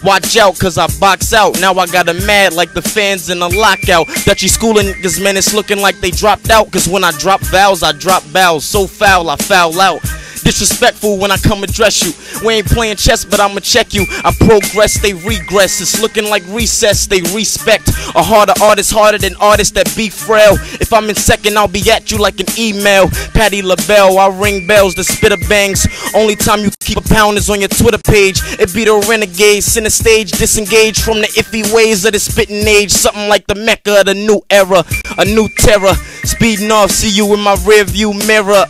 Watch out, cause I box out. Now I got 'em mad like the fans in a lockout. Dutchy schooling niggas, man, it's looking like they dropped out. Cause when I drop vowels, I drop bows. So foul, I foul out. Disrespectful when I come address you. We ain't playing chess, but I'ma check you. I progress, they regress. It's looking like recess, they respect. A harder artist, harder than artists that be frail. If I'm in second, I'll be at you like an email. Patty LaBelle, I ring bells, the spitter bangs. Only time you keep a pound is on your Twitter page. It be the renegade, center stage, disengage from the iffy ways of the spitting age. Something like the Mecca of the new era, a new terror. Speeding off, see you in my rear view mirror.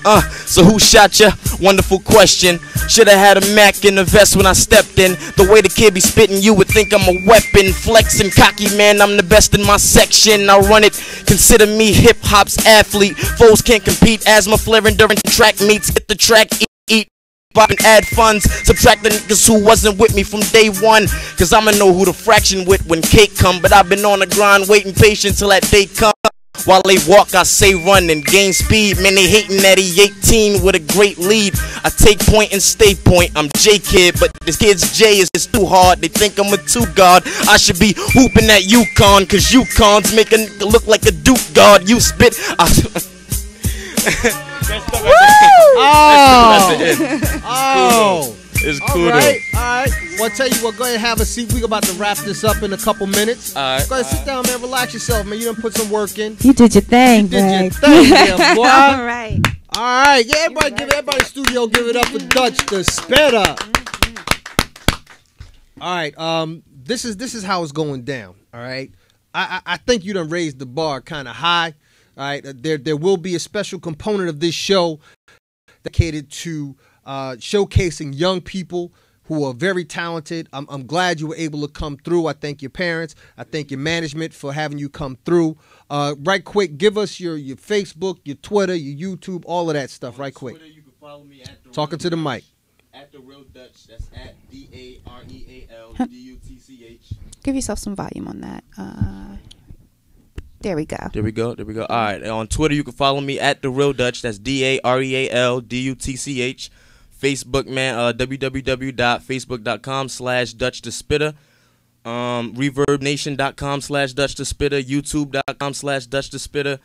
So who shot ya? Wonderful question. Should've had a Mac in the vest when I stepped in. The way the kid be spitting, you would think I'm a weapon. Flexing, cocky, man, I'm the best in my section. I run it, consider me hip-hop's athlete. Foes can't compete, asthma flaring during track meets. Get the track, eat, and add funds. Subtract the niggas who wasn't with me from day one. Cause I'ma know who to fraction with when cake come. But I've been on the grind, waiting patient till that day come. While they walk, I say run and gain speed. Man, they hating that he 18 with a great lead. I take point and stay point. I'm J-Kid, but this kid's J is too hard. They think I'm a 2-guard. I should be hooping at UConn, cause UConn's make a nigga look like a Duke guard. You spit. It's cool. All right. Well, I'll tell you what, go ahead and have a seat. We're about to wrap this up in a couple minutes. All right. Go ahead, sit down, man. Relax yourself, man. You done put some work in. You did your thing, You did your thing, yeah, boy. All right. All right, yeah, everybody studio, give it up for Dutch the Spitter. All right, this is how it's going down. All right, I think you done raised the bar kind of high. All right, there will be a special component of this show dedicated to showcasing young people who are very talented. I'm glad you were able to come through. I thank your parents. I thank your management for having you come through. Right quick, give us your Facebook, your Twitter, your YouTube, all of that stuff. Right quick. Twitter, you can follow me at the Talking to the mic. At the Real Dutch. That's at DAREALDUTCH. Give yourself some volume on that. There we go. There we go. All right. On Twitter, you can follow me at the Real Dutch. That's DAREALDUTCH. Facebook, man, www.facebook.com/DutchTheSpitter. ReverbNation.com/DutchTheSpitter. YouTube.com/DutchTheSpitter.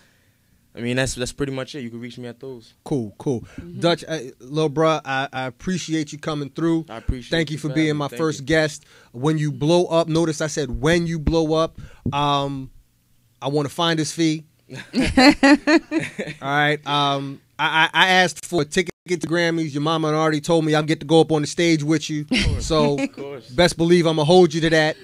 I mean, that's pretty much it. You can reach me at those. Cool. Dutch, little bruh, I appreciate you coming through. I appreciate Thank you for being my first guest. When you blow up, notice I said when you blow up, I want to find his fee. All right. I asked for a ticket to Grammys. Your mama already told me I get to go up on the stage with you. So best believe I'm going to hold you to that.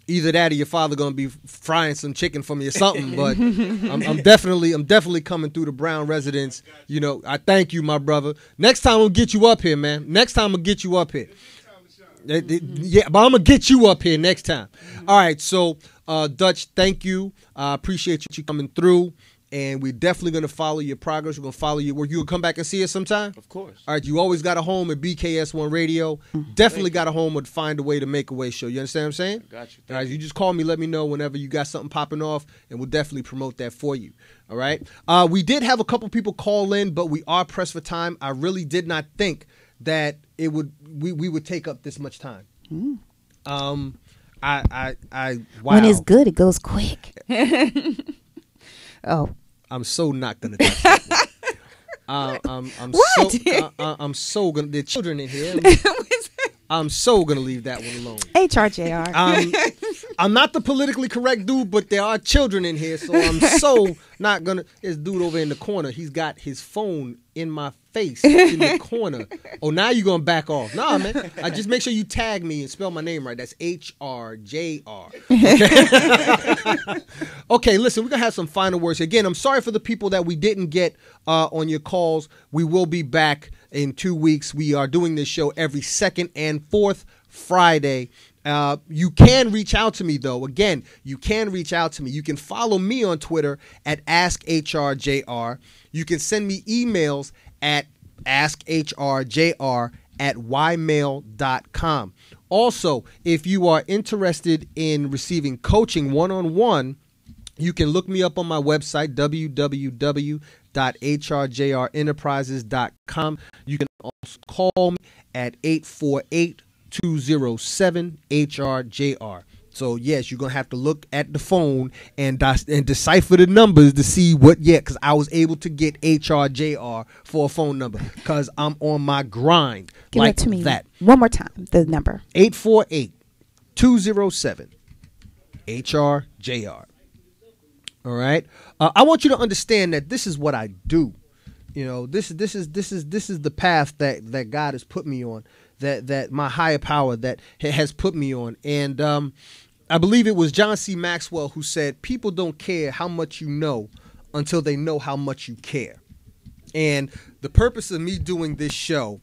Either that or your father going to be frying some chicken for me or something. But I'm definitely coming through the Brown residence. You know, I thank you, my brother. Next time I'll get you up here, man. Next time I'll get you up here. Yeah, but I'm going to get you up here next time. All right, so Dutch, thank you. I appreciate you coming through. And we're definitely going to follow your progress. We're going to follow your work. You'll come back and see us sometime? Of course. All right, you always got a home at BKS1 Radio. Definitely got a home with Find a Way to Make a Way show. You understand what I'm saying? I got you. All right, you just call me, let me know whenever you got something popping off, and we'll definitely promote that for you. All right? We did have a couple people call in, but we are pressed for time. I really did not think that we would take up this much time. Wow. When it's good, it goes quick. Oh, I'm so not gonna touch that one. I'm so gonna. There are children in here. I'm so gonna leave that one alone. HRJR. I'm not the politically correct dude, but there are children in here, so I'm so not gonna. This dude over in the corner, he's got his phone in my face in the corner. Oh, now you're gonna back off? Nah, man. I just make sure you tag me and spell my name right. That's HRJR. Okay? Okay, listen, we're gonna have some final words. Again, I'm sorry for the people that we didn't get on your calls. We will be back in 2 weeks. We are doing this show every second and fourth Friday. You can reach out to me, though. Again, you can reach out to me. You can follow me on Twitter at AskHRJR. You can send me emails at AskHRJR@ymail.com. Also, if you are interested in receiving coaching one-on-one, you can look me up on my website, www.hrjrenterprises.com. You can also call me at 848-207-HRJR. So, yes, you're going to have to look at the phone and decipher the numbers to see because I was able to get HRJR for a phone number because I'm on my grind. Give like it to me that. One more time, the number. 848-207-HRJR. All right. I want you to understand that this is what I do. You know, this is the path that God has put me on, that my higher power that has put me on. And I believe it was John C. Maxwell who said, people don't care how much you know until they know how much you care. And the purpose of me doing this show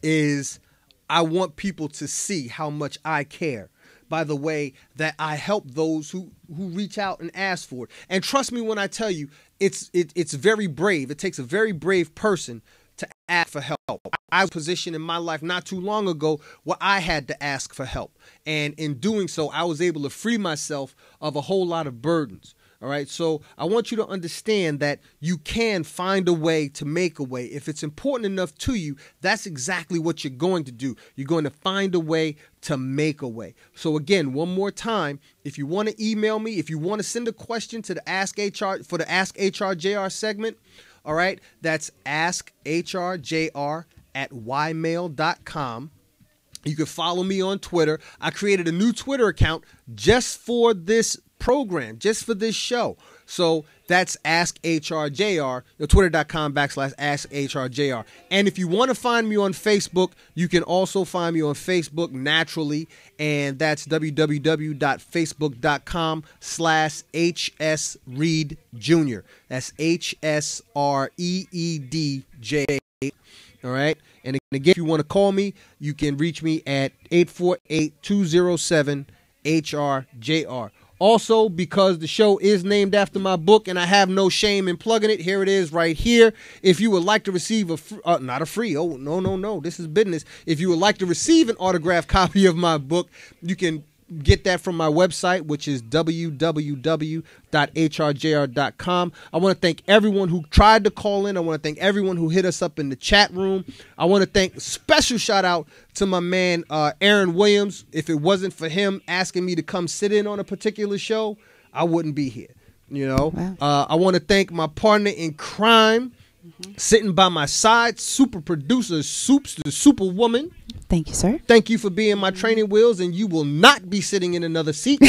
is I want people to see how much I care by the way that I help those who reach out and ask for it. And trust me when I tell you, it's very brave. It takes a very brave person to ask for help. I was in a position in my life not too long ago where I had to ask for help. And in doing so, I was able to free myself of a whole lot of burdens. All right. So I want you to understand that you can find a way to make a way. If it's important enough to you, that's exactly what you're going to do. You're going to find a way to make a way. So again, one more time, if you want to email me, if you want to send a question to the Ask HRJR segment, all right, that's AskHRJR@ymail.com. You can follow me on Twitter. I created a new Twitter account just for this program, just for this show. So That's AskHRJR, Twitter.com/AskHRJR. And if you want to find me on Facebook, you can also find me on Facebook naturally. And that's www.facebook.com/HSReedJr. That's HSREEDJ. All right. And again, if you want to call me, you can reach me at 848-207-HRJR. Also, because the show is named after my book and I have no shame in plugging it, here it is right here. If you would like to receive not a free, oh, no, this is business. If you would like to receive an autographed copy of my book, you can get that from my website, which is www.hrjr.com. I want to thank everyone who tried to call in. I want to thank everyone who hit us up in the chat room. I want to thank special shout out to my man Aaron Williams. If it wasn't for him asking me to come sit in on a particular show, I wouldn't be here. You know, wow. I want to thank my partner in crime, sitting by my side, super producer Soups, the Superwoman. Thank you, sir. Thank you for being my training wheels, and you will not be sitting in another seat.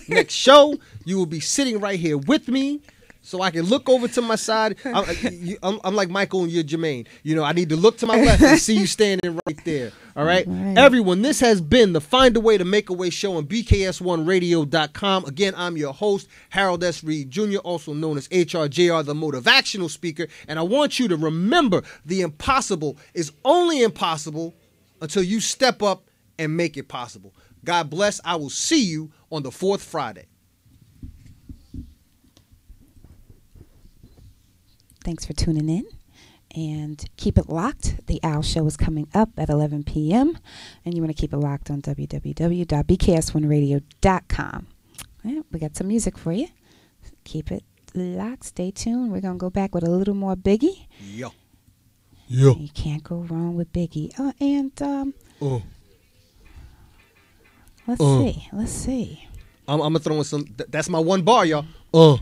Next show, you will be sitting right here with me, so I can look over to my side. I'm like Michael and you're Jermaine. You know, I need to look to my left and see you standing right there. All right? Everyone, this has been the Find a Way to Make a Way show on BKS1Radio.com. Again, I'm your host, Harold S. Reed Jr., also known as HRJR, the motivational speaker. And I want you to remember, the impossible is only impossible until you step up and make it possible. God bless. I will see you on the 4th Friday. Thanks for tuning in. And keep it locked. The Owl Show is coming up at 11 p.m. And you want to keep it locked on www.bks1radio.com. Yeah, we got some music for you. Keep it locked. Stay tuned. We're going to go back with a little more Biggie. Yeah. Yeah. You can't go wrong with Biggie. Let's see. I'm gonna throw in some. That's my one bar, y'all. No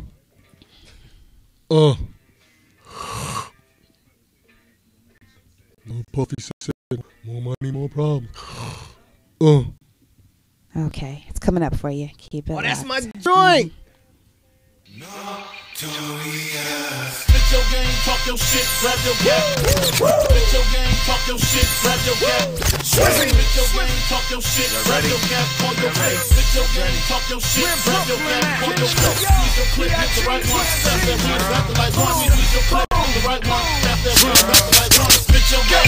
Puffy said, more money, more problems. Okay, it's coming up for you. Keep it. Oh, that's my joint. Spit your game, talk your shit, grab your gap. Spit your game, talk your shit, grab your gap. Spit your game, talk your shit, grab your gap on your face. Spit your game, talk your shit, grab your gap on your face. Use your clip, hit the right one, tap that one, rap the like one. Use your clip, hit the right one, tap that one, rap the like one. Spit your game.